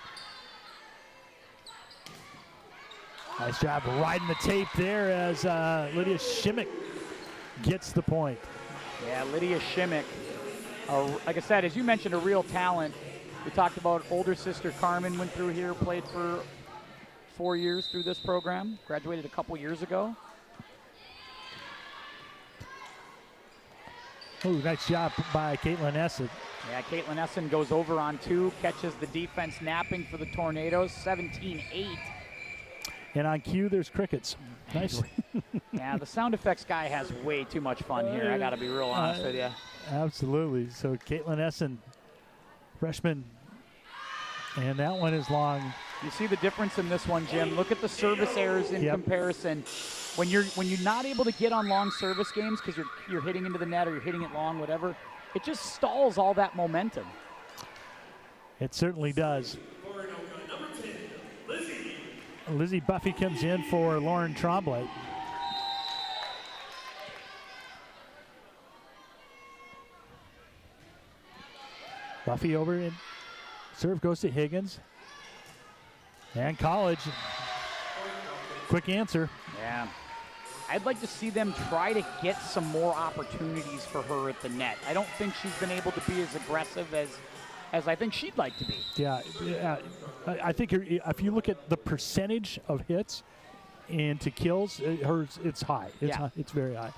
Nice job riding the tape there as Lydia Shimmick gets the point. Yeah, Lydia Shimmick, like I said, as you mentioned, a real talent. We talked about older sister Carmen went through here, played for 4 years through this program, graduated a couple years ago. Oh, nice job by Caitlin Essen. Yeah, Caitlin Essen goes over on 2, catches the defense napping for the Tornadoes, 17-8. And on cue, there's crickets. Nice. Yeah, the sound effects guy has way too much fun here. I got to be real honest with you. Absolutely. So Caitlin Essen, freshman. And that one is long. You see the difference in this one, Jim. Look at the service errors in comparison. When you're not able to get on long service games because you're hitting into the net or you're hitting it long, whatever, it just stalls all that momentum. It certainly does. Lizzie Buffy comes in for Lauren Tremblay. Buffy over in serve goes to Higgins. And College. Quick answer. Yeah. I'd like to see them try to get some more opportunities for her at the net. I don't think she's been able to be as aggressive as I think she'd like to be. Yeah, I think if you look at the percentage of hits into kills, it's high. It's very high.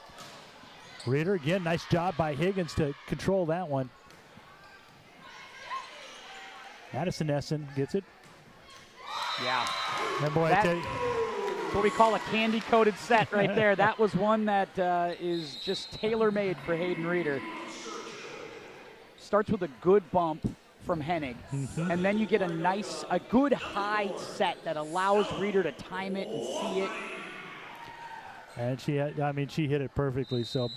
Reader, again, nice job by Higgins to control that one. Addison Essen gets it. Yeah. And boy, I tell you, that's what we call a candy-coated set right there. That was one that is just tailor-made for Hayden Reeder. Starts with a good bump from Hennig, and then you get a good high set that allows Reeder to time it and see it. And she hit it perfectly. So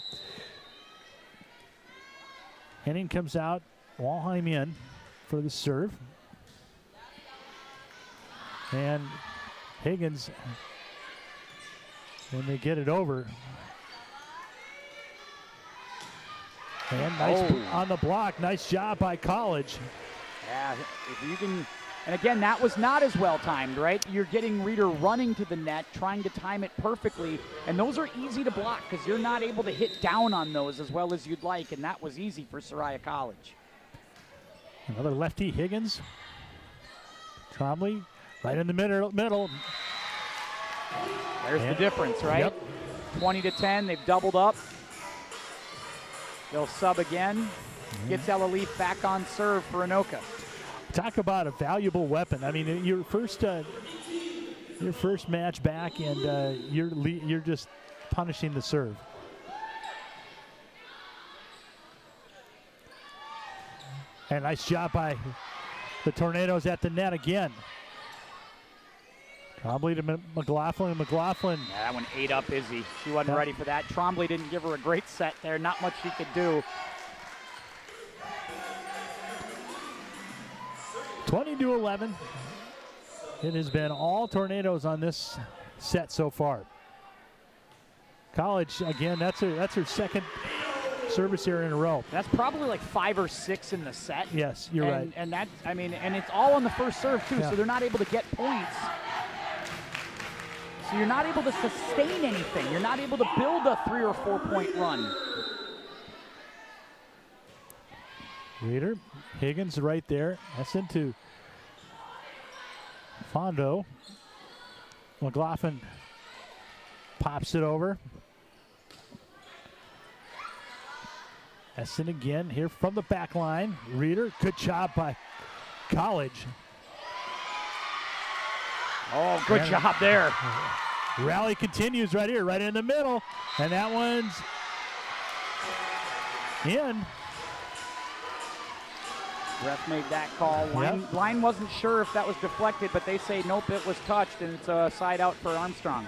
Hennig comes out, Walheim in for the serve. And Higgins, and they get it over. And nice on the block. Nice job by College. Yeah, if you can, and again, that was not as well timed, right? You're getting Reeder running to the net, trying to time it perfectly, and those are easy to block because you're not able to hit down on those as well as you'd like, and that was easy for Soraya College. Another lefty, Higgins. Trombley right in the middle. There's the difference, right? 20-10, they've doubled up. They'll sub again. Gets Ella Leaf back on serve for Anoka. Talk about a valuable weapon. I mean, your first match back, and you're just punishing the serve. And nice job by the Tornadoes at the net again. Trombley to McLaughlin. Yeah, that one ate up Izzy. She wasn't ready for that. Trombley didn't give her a great set there. Not much she could do. 20-11. It has been all Tornadoes on this set so far. College, again, that's her second service error in a row. That's probably like 5 or 6 in the set. Yes, you're right. And that, I mean, and it's all on the first serve too, so they're not able to get points. So you're not able to sustain anything. You're not able to build a 3 or 4 point run. Reeder, Higgins right there. That's into Fondo. McLaughlin pops it over. Essen again here from the back line. Reeder, good job by College. Oh, good job there. Rally continues right here, right in the middle. And that one's in. Ref made that call. Line wasn't sure if that was deflected, but they say nope, it was touched, and it's a side out for Armstrong.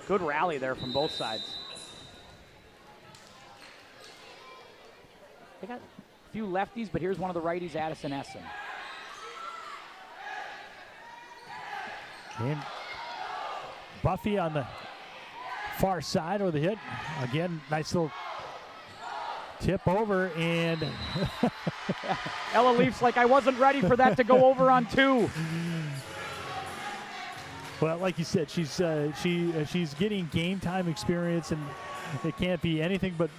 Good rally there from both sides. They got a few lefties, but here's one of the righties, Addison Essen. And Buffy on the far side of the hit. Again, nice little tip over, and Ella Leaf's like, I wasn't ready for that to go over on 2. Well, like you said, she's getting game time experience, and it can't be anything but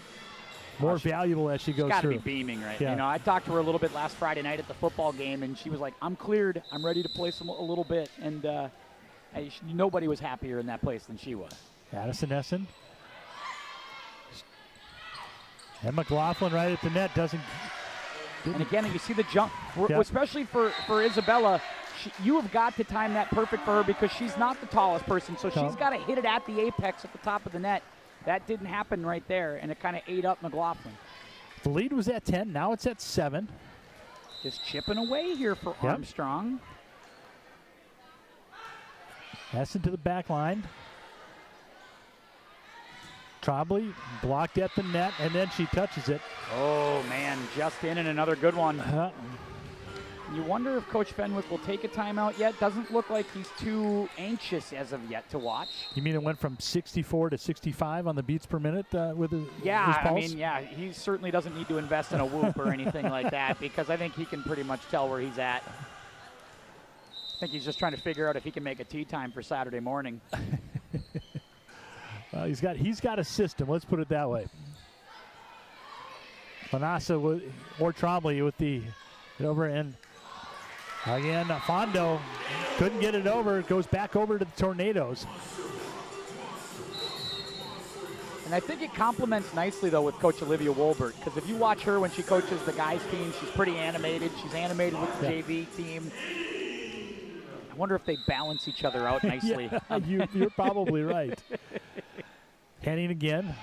more valuable as she goes through. She's got to be beaming right now. You know, I talked to her a little bit last Friday night at the football game, and she was like, I'm cleared. I'm ready to play a little bit. And nobody was happier in that place than she was. Addison Essen. And McLaughlin right at the net doesn't. And again, you see the jump, especially for Isabella. you have got to time that perfect for her because she's not the tallest person, so she's got to hit it at the apex at the top of the net. That didn't happen right there, and it kind of ate up McLaughlin. The lead was at 10. Now it's at 7. Just chipping away here for Armstrong. Essen to the back line. Trombley blocked at the net, and then she touches it. Oh, man, just in and another good one. You wonder if Coach Fenwick will take a timeout yet. Doesn't look like he's too anxious as of yet to watch. You mean it went from 64 to 65 on the beats per minute with his Yeah, pulse? he certainly doesn't need to invest in a whoop or anything like that because I think he can pretty much tell where he's at. I think he's just trying to figure out if he can make a tee time for Saturday morning. He's got a system. Let's put it that way. Manassa or Trombley with the over and again Fondo couldn't get it over. It goes back over to the Tornadoes. And I think it complements nicely though with Coach Olivia Wolbert because if you watch her when she coaches the guys team, she's pretty animated. She's animated with the JV team. I wonder if they balance each other out nicely. You're probably right. Henning again.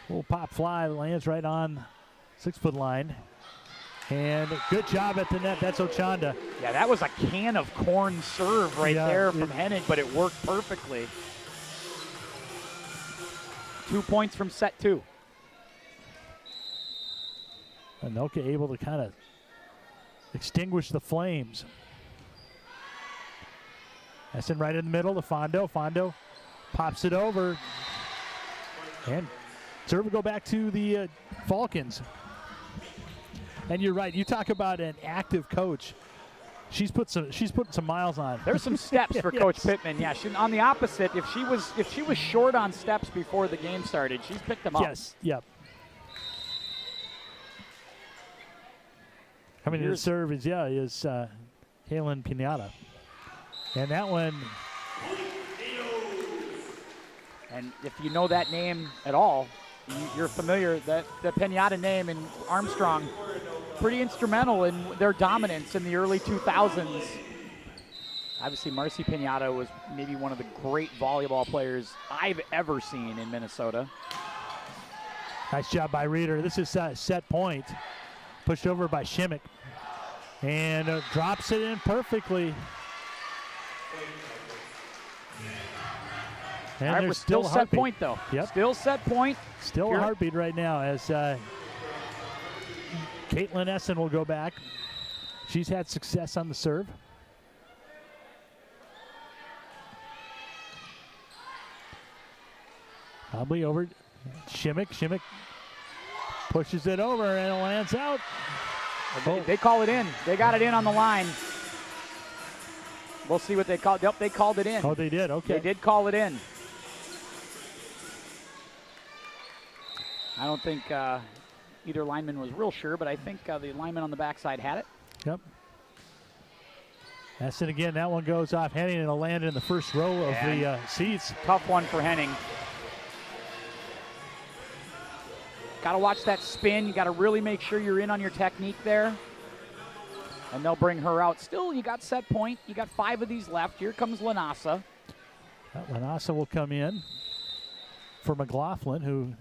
Little pop fly lands right on 6-foot line. And good job at the net. That's Ochanda. Yeah, that was a can of corn serve right there from Hennig, but it worked perfectly. 2 points from set 2. Anoka able to kind of extinguish the flames. Essen right in the middle to Fondo. Fondo pops it over. And serve will go back to the Falcons. And you're right. You talk about an active coach. She's putting some miles on. There's some steps for Coach Pittman. Yeah, on the opposite, if she was short on steps before the game started, she's picked them up. Yes. Yep. Coming to the serve is Halen Pinata. And that one. And if you know that name at all, you're familiar that the Pinata name in Armstrong, pretty instrumental in their dominance in the early 2000s. Obviously, Marcy Pinata was maybe one of the great volleyball players I've ever seen in Minnesota. Nice job by Reeder. This is set point. Pushed over by Shimmick. And drops it in perfectly. And all right, we're still set point, though. Yep. Still set point. Still a heartbeat right now as Caitlin Essen will go back. She's had success on the serve. Probably over Shimmick. Shimmick pushes it over and it lands out. They call it in. They got it in on the line. We'll see what they called. Yep, they called it in. Oh, they did? Okay. They did call it in. I don't think either lineman was real sure, but I think the lineman on the backside had it. Yep. Essen again. That one goes off Henning and it'll land in the first row of the seats. Tough one for Henning. Got to watch that spin. You got to really make sure you're in on your technique there. And they'll bring her out. Still, you got set point. You got 5 of these left. Here comes Lanasa. Lanasa will come in for McLaughlin, who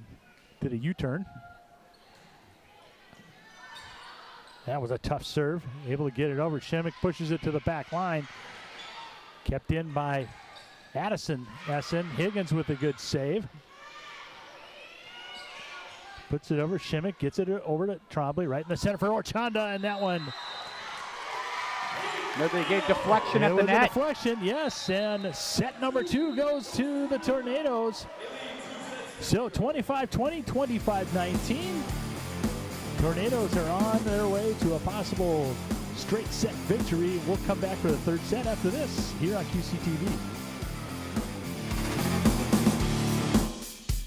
did a U-turn. That was a tough serve. Able to get it over. Shimmick pushes it to the back line. Kept in by Addison Essen. Higgins with a good save. Puts it over. Shimmick gets it over to Trombley right in the center for Ochanda, and that one. They gave deflection at the net. net. Deflection, yes, and set number 2 goes to the Tornadoes. So 25-20, 25-19. Tornadoes are on their way to a possible straight set victory. We'll come back for the third set after this here on QCTV.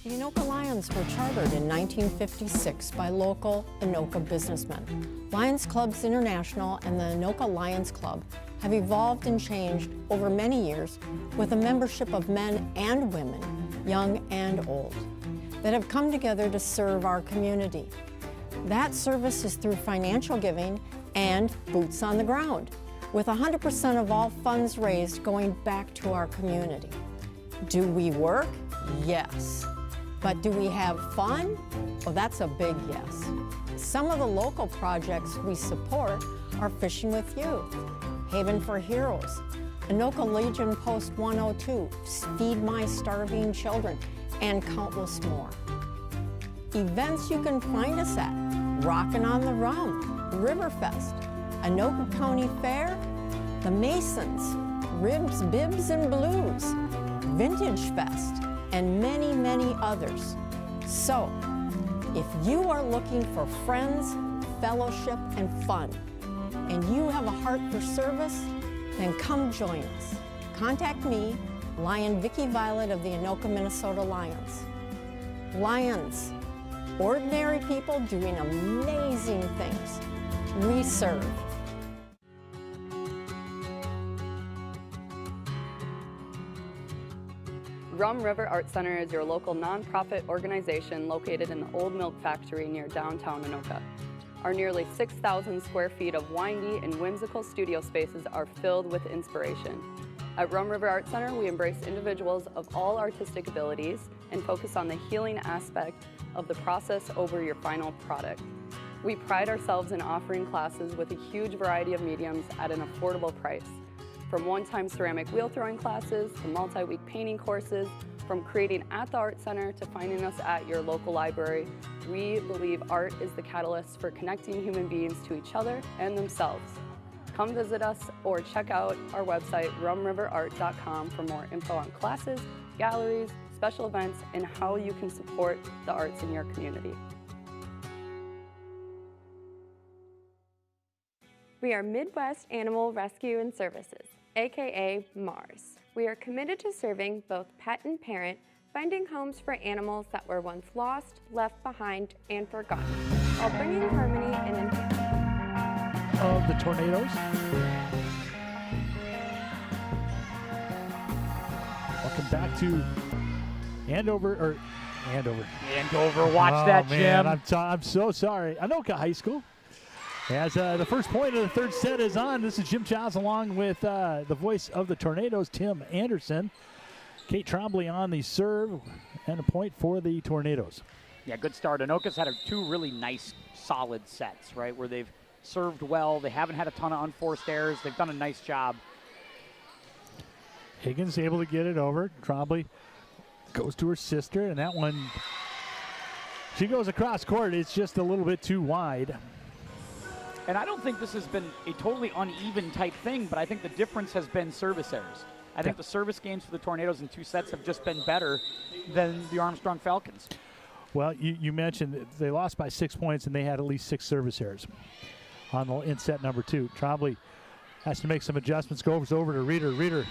The Anoka Lions were chartered in 1956 by local Anoka businessmen. Lions Clubs International and the Anoka Lions Club have evolved and changed over many years with a membership of men and women, young and old, that have come together to serve our community. That service is through financial giving and boots on the ground. with 100% of all funds raised going back to our community. Do we work? Yes. But do we have fun? Well, that's a big yes. Some of the local projects we support are Fishing with Youth, Haven for Heroes, Anoka Legion Post 102, Feed My Starving Children, and countless more. Events you can find us at: Rockin' on the Rum, Riverfest, Anoka County Fair, the Masons, Ribs, Bibs, and Blues, Vintage Fest, and many, many others. So, if you are looking for friends, fellowship, and fun, and you have a heart for service, then come join us. Contact me, Lion Vicki Violet of the Anoka, Minnesota Lions. Lions, ordinary people doing amazing things. We serve. Rum River Art Center is your local nonprofit organization located in the Old Milk Factory near downtown Anoka. Our nearly 6,000 square feet of windy and whimsical studio spaces are filled with inspiration. At Rum River Art Center, we embrace individuals of all artistic abilities and focus on the healing aspect of the process over your final product. We pride ourselves in offering classes with a huge variety of mediums at an affordable price. From one-time ceramic wheel throwing classes to multi-week painting courses, from creating at the Art Center to finding us at your local library, we believe art is the catalyst for connecting human beings to each other and themselves. Come visit us or check out our website, rumriverart.com, for more info on classes, galleries, special events, and how you can support the arts in your community. We are Midwest Animal Rescue and Services, aka MARS. We are committed to serving both pet and parent, finding homes for animals that were once lost, left behind, and forgotten, while bringing harmony and enhancement. Of the Tornadoes. Welcome back to Andover. Watch that, man, Jim. I'm so sorry. Anoka High School. As the first point of the third set is on, this is Jim Childs along with the voice of the Tornadoes, Tim Anderson. Kate Trombley on the serve, and a point for the Tornadoes. Yeah, good start. Anoka's had two really nice, solid sets, right, where they've served well. They haven't had a ton of unforced errors. They've done a nice job. Higgins able to get it over. Trombley goes to her sister, and that one, she goes across court. It's just a little bit too wide. And I don't think this has been a totally uneven type thing, but I think the difference has been service errors. I think the service games for the Tornadoes in two sets have just been better than the Armstrong Falcons. Well, you mentioned that they lost by 6 points, and they had at least 6 service errors in set number 2. Trombley has to make some adjustments, goes over to Reeder. Reeder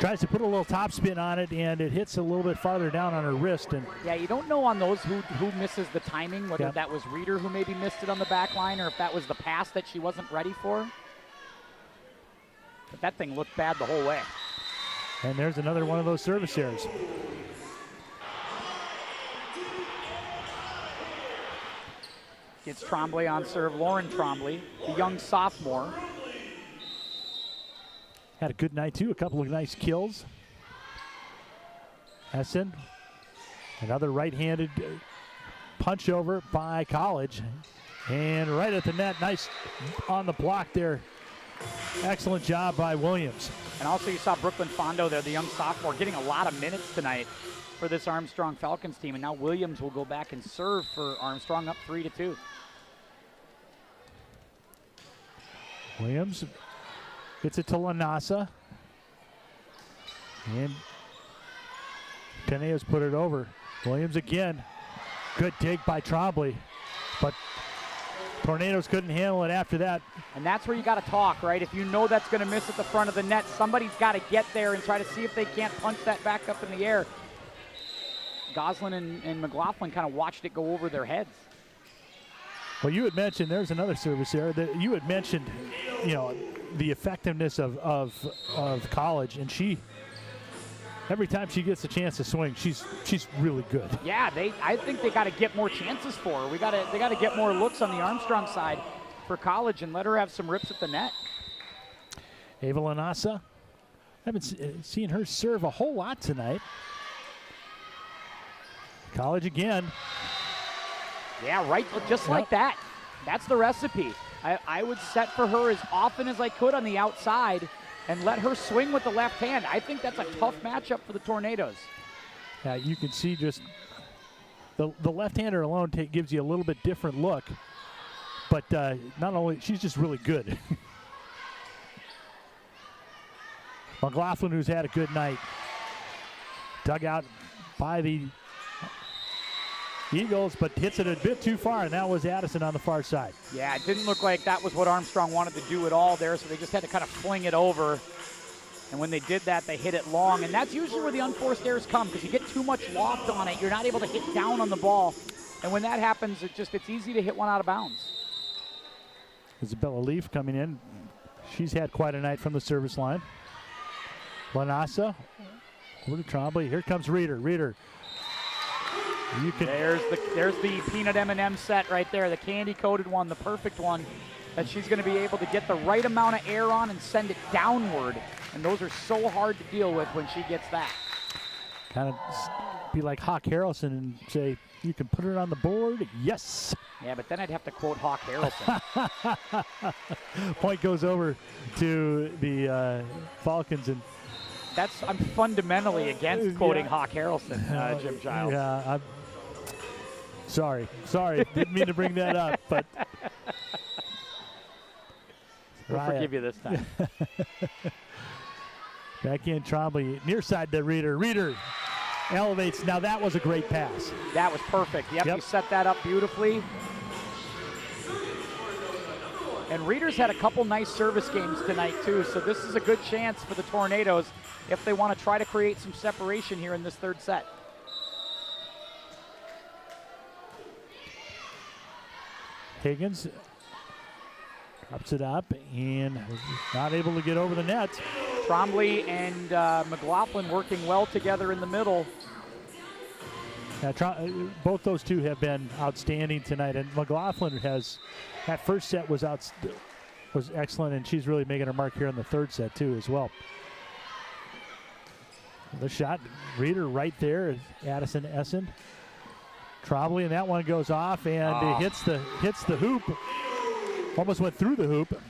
tries to put a little topspin on it, and it hits a little bit farther down on her wrist. And yeah, you don't know on those who misses the timing, whether that was Reeder who maybe missed it on the back line or if that was the pass that she wasn't ready for. But that thing looked bad the whole way. And there's another one of those service errors. Gets Trombley on serve. Lauren Trombley, the young sophomore. Had a good night, too. A couple of nice kills. Essen, another right-handed punch over by College. And right at the net, nice on the block there. Excellent job by Williams. And also you saw Brooklyn Fondo there, the young sophomore, getting a lot of minutes tonight for this Armstrong Falcons team. And now Williams will go back and serve for Armstrong, up 3-2. Williams gets it to Lanasa. And Penea's put it over. Williams again. Good dig by Trombley. But Tornadoes couldn't handle it after that. And that's where you got to talk, right? If you know that's going to miss at the front of the net, somebody's got to get there and try to see if they can't punch that back up in the air. Goslin and McLaughlin kind of watched it go over their heads. Well, you had mentioned there's another service error. You had mentioned, the effectiveness of College, and every time she gets a chance to swing, she's really good. Yeah, I think they got to get more chances for her. They got to get more looks on the Armstrong side for College and let her have some rips at the net. Ava Lanasa. Haven't seen her serve a whole lot tonight. College again. Yeah, right, just like that. That's the recipe. I would set for her as often as I could on the outside and let her swing with the left hand. I think that's a tough matchup for the Tornadoes. You can see just the left-hander alone gives you a little bit different look. But not only, she's just really good. McLaughlin, who's had a good night, dug out by the Eagles, but hits it a bit too far, and that was Addison on the far side. Yeah, it didn't look like that was what Armstrong wanted to do at all there, so they just had to kind of fling it over. And when they did that, they hit it long, and that's usually where the unforced errors come, because you get too much loft on it. You're not able to hit down on the ball, and when that happens, it's easy to hit one out of bounds. Isabella Leaf coming in. She's had quite a night from the service line. Lanasa over to Trombley. Here comes Reeder. Reeder. There's the peanut M&M set right there, the candy-coated one, the perfect one that she's going to be able to get the right amount of air on and send it downward. And those are so hard to deal with when she gets that. Kind of be like Hawk Harrelson and say, you can put it on the board, yes. Yeah, but then I'd have to quote Hawk Harrelson. Point goes over to the Falcons, and I'm fundamentally against quoting Hawk Harrelson, Jim Giles. Yeah, I'm sorry. Didn't mean to bring that up, but we'll forgive you this time. Back in Trombley, near side to Reeder. Reeder elevates. Now that was a great pass. That was perfect. Yep. You set that up beautifully. And Reeder's had a couple nice service games tonight too, so this is a good chance for the Tornadoes if they want to try to create some separation here in this third set. Higgins drops it up and not able to get over the net. Trombley and McLaughlin working well together in the middle. Yeah, both those two have been outstanding tonight, and McLaughlin that first set was excellent, and she's really making her mark here in the third set too as well. The shot, Reeder right there, Addison Essen. Trombley, and that one goes off, and it hits the hoop. Almost went through the hoop.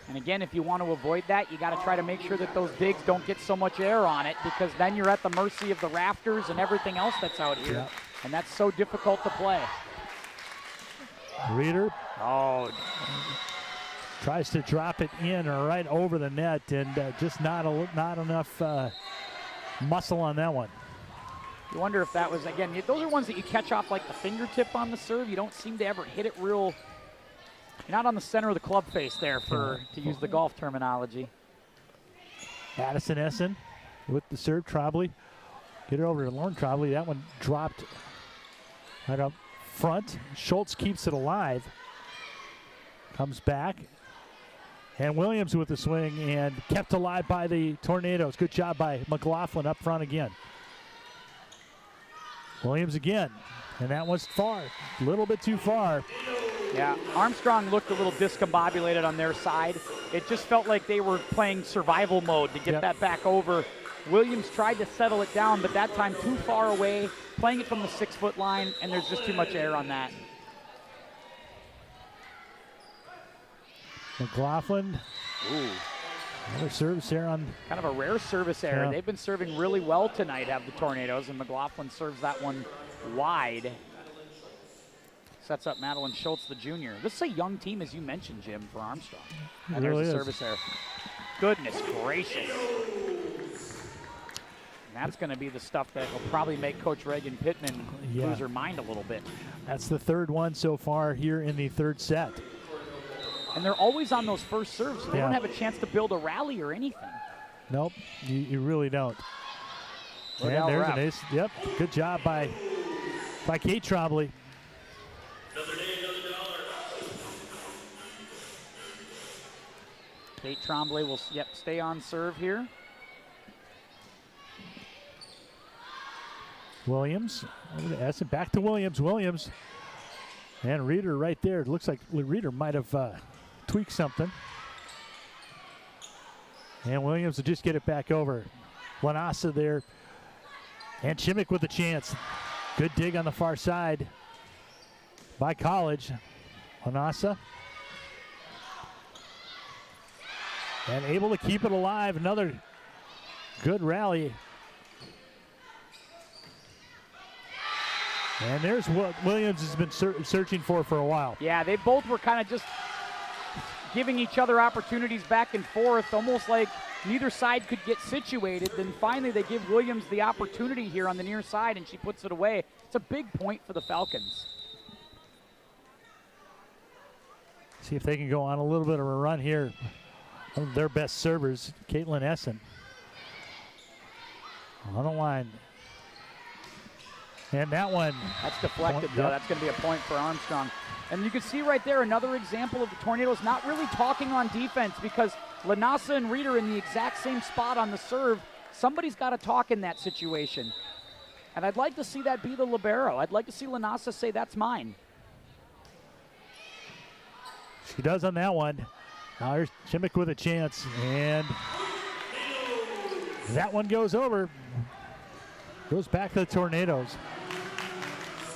And again, if you want to avoid that, you got to try to make sure that those bigs don't get so much air on it, because then you're at the mercy of the rafters and everything else that's out here. Yeah. And that's so difficult to play. Reeder. Oh. Tries to drop it in right over the net, and just not enough muscle on that one. You wonder if that was, again, those are ones that you catch off like the fingertip on the serve. You don't seem to ever hit it real. You're not on the center of the club face there, to use the golf terminology. Addison Essen with the serve. Trombley. Get it over to Lauren Trombley. That one dropped right up front. Schultz keeps it alive. Comes back. And Williams with the swing, and kept alive by the Tornadoes. Good job by McLaughlin up front again. Williams again. And that was far. A little bit too far. Yeah, Armstrong looked a little discombobulated on their side. It just felt like they were playing survival mode to get that back over. Williams tried to settle it down, but that time too far away, playing it from the 6-foot line, and there's just too much air on that. McLaughlin. Ooh. Another service error on. Kind of a rare service error. Yeah. They've been serving really well tonight, have the Tornadoes, and McLaughlin serves that one wide. Sets up Madeline Schultz, the junior. This is a young team, as you mentioned, Jim, for Armstrong. And It really there's a is. service error. Goodness gracious. And that's going to be the stuff that will probably make Coach Reagan Pittman lose her mind a little bit. That's the third one so far here in the third set. And they're always on those first serves, so they don't have a chance to build a rally or anything. Nope, you really don't. Look And out, there's ref. an ace. Yep, good job by Kate Trombley. Kate Trombley will stay on serve here. Williams, over to Essen, back to Williams. Williams and Reeder right there. It looks like Reeder might have tweaked something. And Williams will just get it back over. Lanasa there. And Chimmick with a chance. Good dig on the far side by College. Lanasa. And able to keep it alive. Another good rally. And there's what Williams has been searching for a while. Yeah, they both were kind of just giving each other opportunities back and forth, almost like neither side could get situated. Then finally they give Williams the opportunity here on the near side, and she puts it away. It's a big point for the Falcons. See if they can go on a little bit of a run here. One of their best servers, Caitlin Essen. On the line. And that one. That's deflected, point, though. yep. That's going to be a point for Armstrong. And you can see right there another example of the Tornadoes not really talking on defense, because Lanasa and Reed are in the exact same spot on the serve. Somebody's got to talk in that situation. And I'd like to see that be the libero. I'd like to see Lanasa say, that's mine. She does on that one. Now here's Chimmick with a chance, and that one goes over. Goes back to the Tornadoes.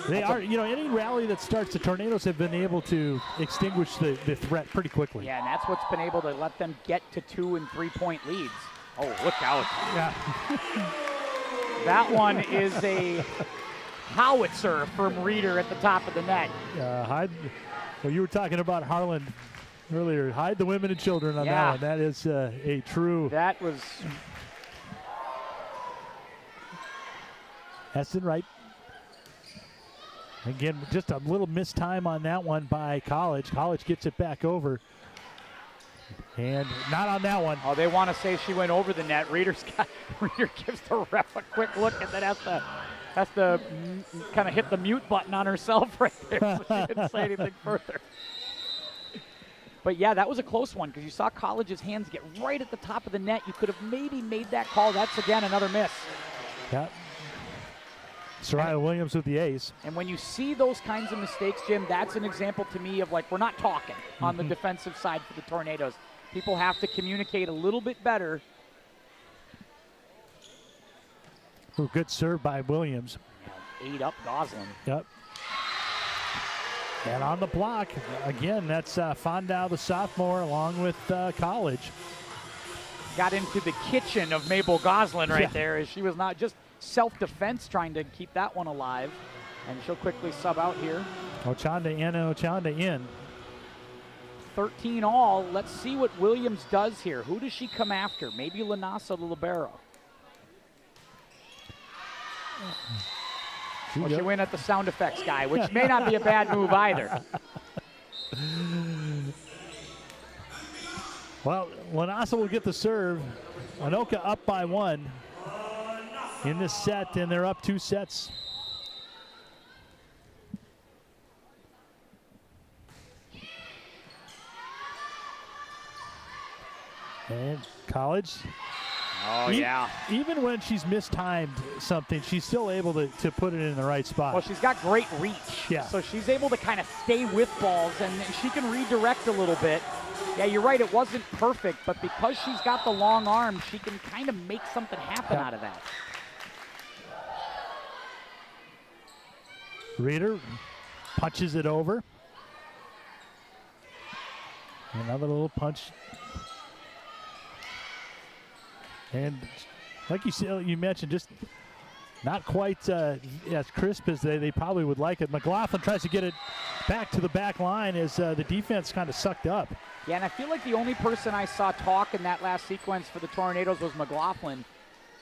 They are, any rally that starts, the Tornadoes have been able to extinguish the threat pretty quickly. Yeah, and that's what's been able to let them get to 2- and 3-point leads. Oh, look out. Yeah. That one is a howitzer from Reeder at the top of the net. Well, you were talking about Harlan earlier. Hide the women and children on that one. That is a true. That was. Heston right. Again, just a little missed time on that one by College. College gets it back over. And not on that one. Oh, they want to say she went over the net. Reeder gives the ref a quick look and then has to kind of hit the mute button on herself right there, so she didn't say anything further. But yeah, that was a close one, because you saw College's hands get right at the top of the net. You could have maybe made that call. That's, again, another miss. Yeah. Soraya Williams with the ace. And when you see those kinds of mistakes, Jim, that's an example to me of, like, we're not talking on the defensive side for the Tornadoes. People have to communicate a little bit better. Ooh, good serve by Williams. 8 up Goslin. Yep. And on the block, again, that's Fondau, the sophomore, along with College. Got into the kitchen of Mabel Goslin right there, as she was not just self-defense trying to keep that one alive. And she'll quickly sub out here. Ochanda in and Ochanda in. 13 all. Let's see what Williams does here. Who does she come after? Maybe Lanasa, the libero. Well, she went at the sound effects guy, which may not be a bad move either. Well, Lanasa will get the serve. Anoka up by 1 in this set, and they're up 2 sets. And College. Oh, yeah. Even when she's mistimed something, she's still able to put it in the right spot. Well, she's got great reach. Yeah. So she's able to kind of stay with balls, and she can redirect a little bit. Yeah, you're right. It wasn't perfect, but because she's got the long arm, she can kind of make something happen out of that. Reeder punches it over. Another little punch. And like you mentioned, just not quite as crisp as they probably would like it. McLaughlin tries to get it back to the back line as the defense kind of sucked up. Yeah, and I feel like the only person I saw talk in that last sequence for the Tornadoes was McLaughlin.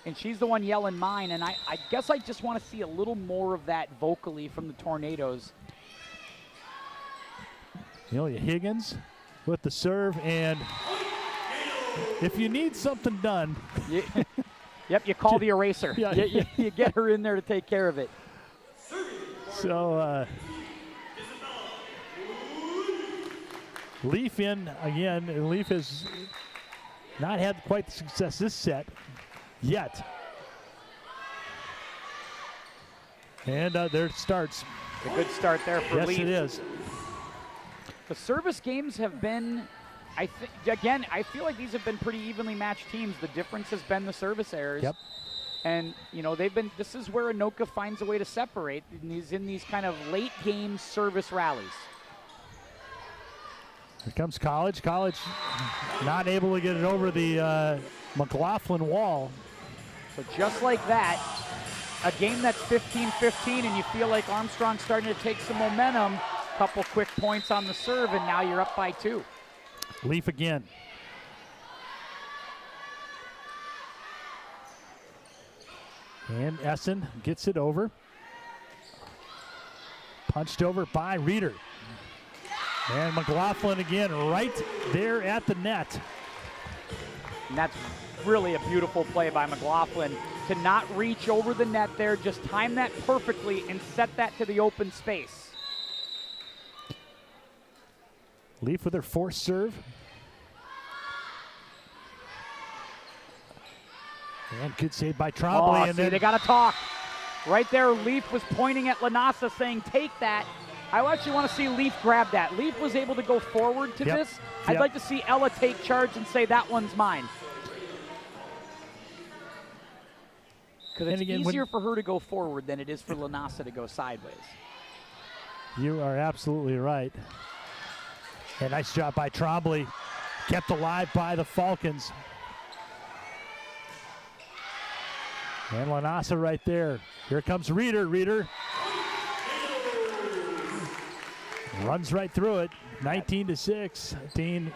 And she's the one yelling mine, and I guess I just want to see a little more of that vocally from the Tornadoes. Higgins with the serve, and if you need something done. Yep, you call the eraser. Yeah. You get her in there to take care of it. So, Leaf in again, and Leaf has not had quite the success this set yet. And there it starts. A good start there for Leaf. Yes, it is. The service games have been, I feel like these have been pretty evenly matched teams. The difference has been the service errors. Yep. And, this is where Anoka finds a way to separate in these kind of late game service rallies. Here comes College. College not able to get it over the McLaughlin wall. So just like that, a game that's 15-15 and you feel like Armstrong's starting to take some momentum, couple quick points on the serve, and now you're up by 2. Leaf again. And Essen gets it over. Punched over by Reeder. And McLaughlin again right there at the net. And that's really a beautiful play by McLaughlin to not reach over the net there, just time that perfectly and set that to the open space. Leaf with her forced serve. And good save by Trombley. And then they got to talk. Right there, Leaf was pointing at Lanasa saying, take that. I actually want to see Leaf grab that. Leaf was able to go forward to this. I'd like to see Ella take charge and say, that one's mine. Because it's easier for her to go forward than it is for Lanasa to go sideways. You are absolutely right. And nice job by Trombley. Kept alive by the Falcons. And Lanasa right there. Here comes Reeder. Reeder runs right through it. 19-16.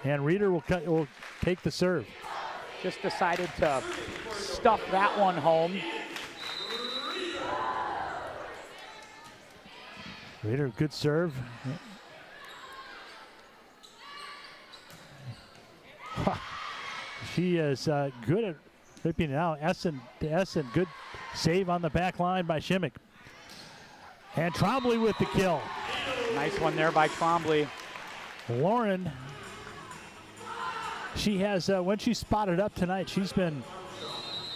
And Reeder will take the serve. Just decided to stuff that one home. Reeder, good serve. She is good at ripping it out. Essen, good save on the back line by Shimmick. And Trombley with the kill. Nice one there by Trombley. Lauren, she has, when she spotted up tonight, she's been...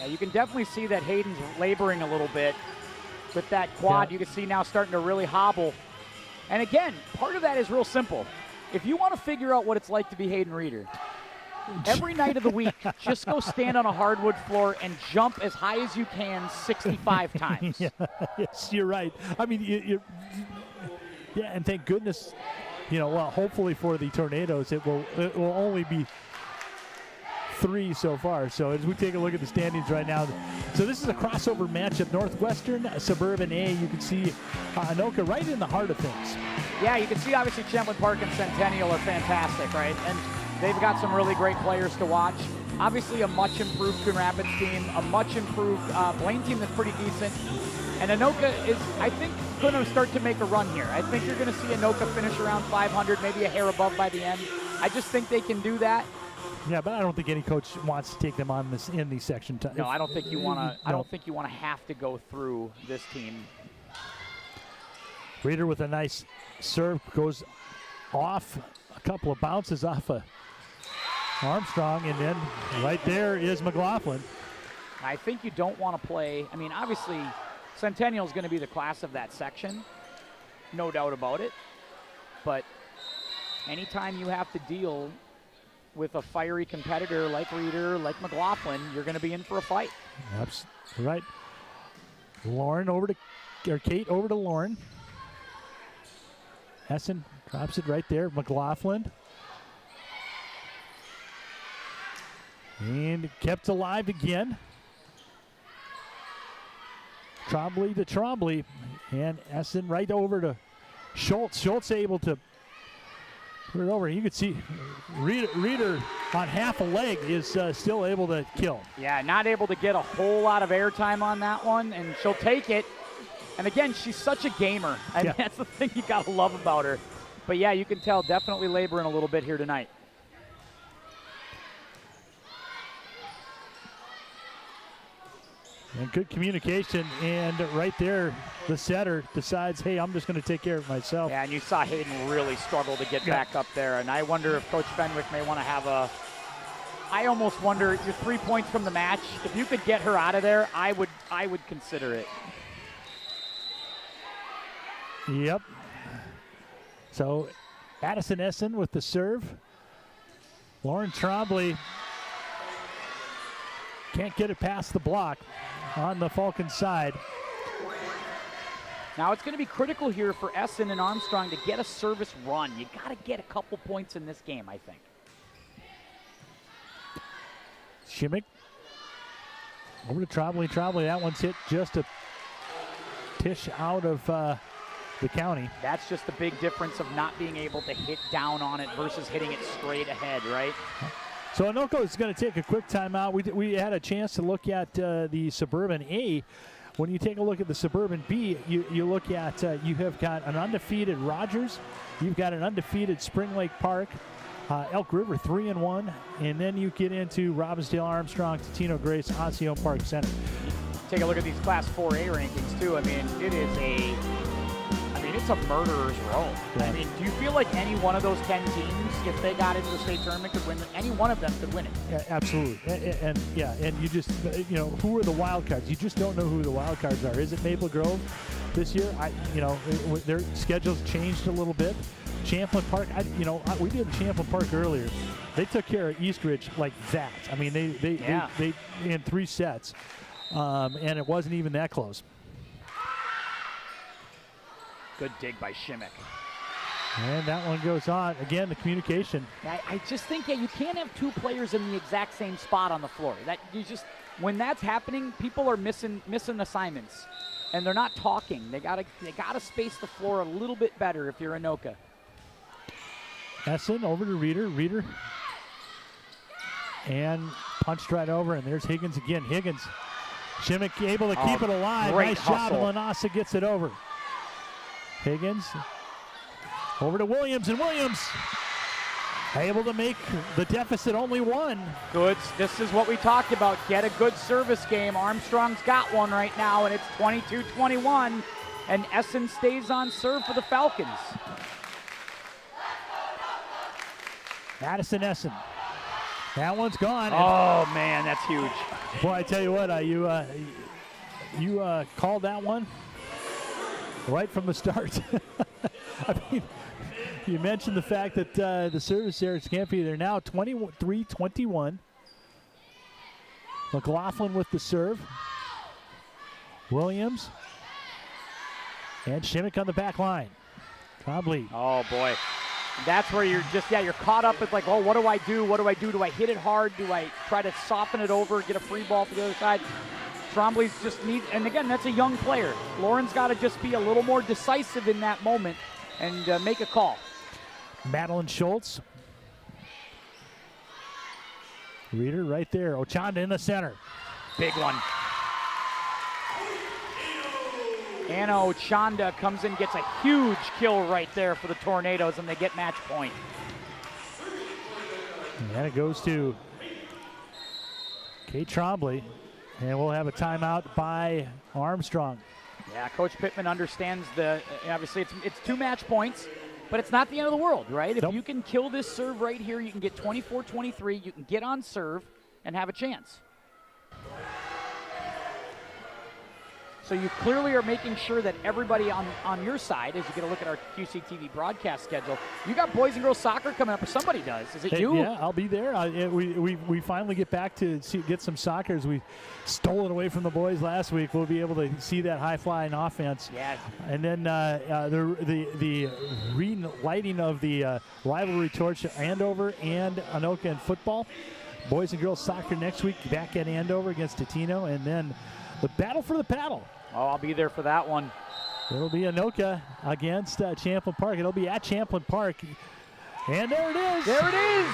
Yeah, you can definitely see that Hayden's laboring a little bit with that quad. You can see now starting to really hobble. And again, part of that is real simple. If you want to figure out what it's like to be Hayden Reeder, every night of the week, just go stand on a hardwood floor and jump as high as you can 65 times. Yes, you're right. I mean, yeah, and thank goodness, hopefully for the Tornadoes, it will only be 3 so far. So as we take a look at the standings right now, so this is a crossover matchup. Northwestern, Suburban A. You can see Anoka right in the heart of things. Yeah, you can see obviously Champlin Park and Centennial are fantastic, right? And they've got some really great players to watch. Obviously a much improved Coon Rapids team, a much improved Blaine team that's pretty decent. And Anoka is, I think, going to start to make a run here. I think you're going to see Anoka finish around 500, maybe a hair above by the end. I just think they can do that. Yeah, but I don't think any coach wants to take them on this in the section time. No, I don't think you want to. I don't think you want to have to go through this team. Reeder with a nice serve goes off, a couple of bounces off of Armstrong, and then right there is McLaughlin. I think you don't want to play. I mean, obviously, Centennial is going to be the class of that section, no doubt about it. But anytime you have to deal with a fiery competitor like Reeder, like McLaughlin, you're going to be in for a fight. That's right. Lauren over to, or Kate over to Lauren. Essen drops it right there. McLaughlin. And kept alive again. Trombley to Trombley. And Essen right over to Schultz. Schultz able to put it over. You can see Reeder on half a leg is still able to kill. Yeah, not able to get a whole lot of airtime on that one, and she'll take it. And again, she's such a gamer. I mean, that's the thing you got to love about her. But yeah, you can tell definitely laboring a little bit here tonight. And good communication, and right there, the setter decides, hey, I'm just going to take care of myself. Yeah, and you saw Hayden really struggle to get back up there, and I wonder if Coach Fenwick may want to have a, I almost wonder, your 3 points from the match, if you could get her out of there, I would consider it. Yep. So Addison Essen with the serve. Lauren Trombley can't get it past the block on the Falcons side. Now it's going to be critical here for Essen and Armstrong to get a service run. You got to get a couple points in this game, I think. Shimmick over to Trombley. Trombley, that one's hit just a tish out of the county. That's just the big difference of not being able to hit down on it versus hitting it straight ahead, right? So Anoka is going to take a quick timeout. We had a chance to look at the Suburban A. When you take a look at the Suburban B, you look at, you have got an undefeated Rogers, you've got an undefeated Spring Lake Park, Elk River 3-1, and then you get into Robbinsdale, Armstrong, Totino Grace, Osseo Park Center. Take a look at these Class 4A rankings too. I mean, it's a murderer's row. Yeah. I mean, do you feel like any one of those 10 teams, if they got into the state tournament, could win? Any one of them could win it. Yeah, absolutely. And you just, who are the wild cards? You just don't know who the wild cards are. Is it Maple Grove this year? Their schedule's changed a little bit. Champlain Park, we did Champlain Park earlier. They took care of Eastridge like that. I mean, they in 3 sets, and it wasn't even that close. Good dig by Shimmick. And that one goes on. Again, the communication. I just think you can't have 2 players in the exact same spot on the floor. When that's happening, people are missing assignments, and they're not talking. They gotta space the floor a little bit better if you're Anoka. Essen over to Reeder, and punched right over, and there's Higgins again. Higgins, Shimmick able to keep it alive. Nice job, and Lanasa gets it over. Higgins over to Williams, and Williams able to make the deficit only 1. Good. This is what we talked about. Get a good service game. Armstrong's got one right now, and it's 22-21, and Essen stays on serve for the Falcons. Madison Essen. That one's gone. Oh, man, that's huge. Boy, I tell you what, you called that one right from the start. I mean, you mentioned the fact that the service errors can't be there now. 23-21. McLaughlin with the serve. Williams. And Shimmick on the back line. Trombley. Oh, boy. That's where you're caught up with like, oh, what do I do? What do I do? Do I hit it hard? Do I try to soften it over, get a free ball for the other side? Trombley's just and again, that's a young player. Lauren's got to just be a little more decisive in that moment and make a call. Madeline Schultz. Reeder right there. Ochanda in the center. Big one. Anna Ochanda comes in, gets a huge kill right there for the Tornadoes, and they get match point. And it goes to Kate Trombley, and we'll have a timeout by Armstrong. Yeah, Coach Pittman understands obviously it's 2 match points, but it's not the end of the world, right? If you can kill this serve right here, you can get 24-23, you can get on serve and have a chance. So you clearly are making sure that everybody on your side, as you get a look at our QCTV broadcast schedule, you got boys and girls soccer coming up, or somebody does. Is it you? Yeah, I'll be there. We finally get back to get some soccer. As we stole it away from the boys last week, we'll be able to see that high-flying offense. Yeah. And then the relighting of the rivalry torch, Andover and Anoka in football. Boys and girls soccer next week, back at Andover against Totino, and then the battle for the paddle. Oh, I'll be there for that one. It'll be Anoka against Champlain Park. It'll be at Champlain Park. And there it is. There it is.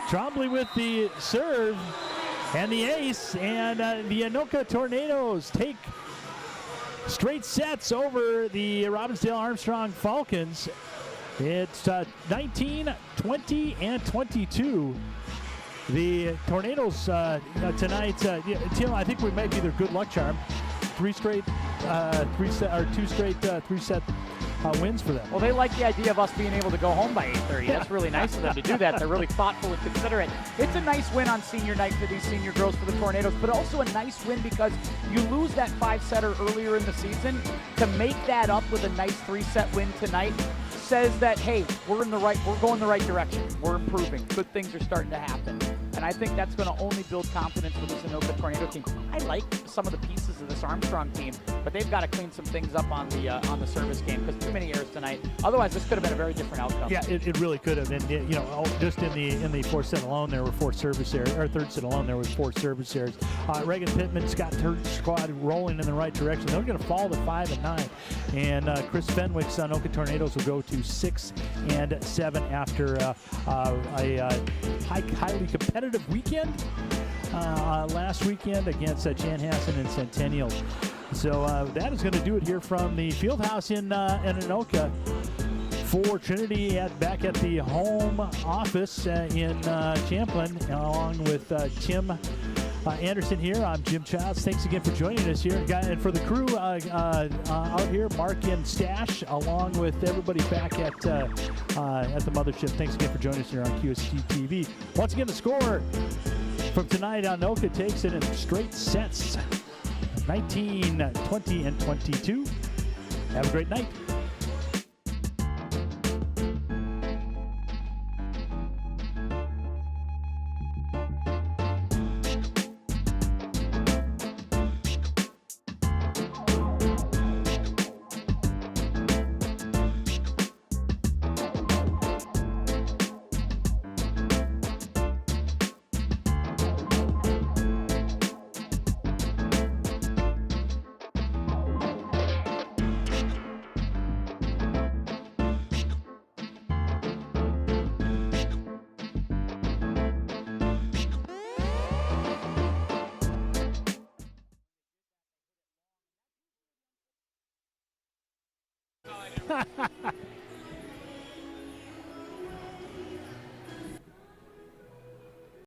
Trombley with the serve and the ace. And the Anoka Tornadoes take straight sets over the Robbinsdale Armstrong Falcons. It's 19, 20, and 22. The Tornadoes tonight, Tim, I think we might be their good luck charm. 2 straight 3-set wins for them. Well, they like the idea of us being able to go home by 8:30. That's really nice of them to do that. They're really thoughtful and considerate. It's a nice win on senior night for these senior girls for the Tornadoes, but also a nice win because you lose that 5-setter earlier in the season. To make that up with a nice 3-set win tonight says that, hey, we're going the right direction. We're improving. Good things are starting to happen. And I think that's going to only build confidence with this Anoka Tornado team. I like some of the pieces of this Armstrong team, but they've got to clean some things up on the service game because too many errors tonight. Otherwise, this could have been a very different outcome. Yeah, it really could have. And just in the fourth set alone, there were 4 service errors. Or third set alone, there was 4 service errors. Reagan Pittman's got her squad rolling in the right direction. They're going to fall to 5-9, and Chris Fenwick's Anoka Tornadoes will go to 6-7 after a highly competitive weekend last weekend against Chanhassen and Centennial. So that is going to do it here from the Fieldhouse in Anoka. For Trinity back at the home office in Champlin, along with Tim Anderson here. I'm Jim Childs. Thanks again for joining us here. And for the crew out here, Mark and Stash, along with everybody back at the mothership. Thanks again for joining us here on QCTV. Once again, the score from tonight, Anoka takes it in straight sets, 19, 20, and 22. Have a great night.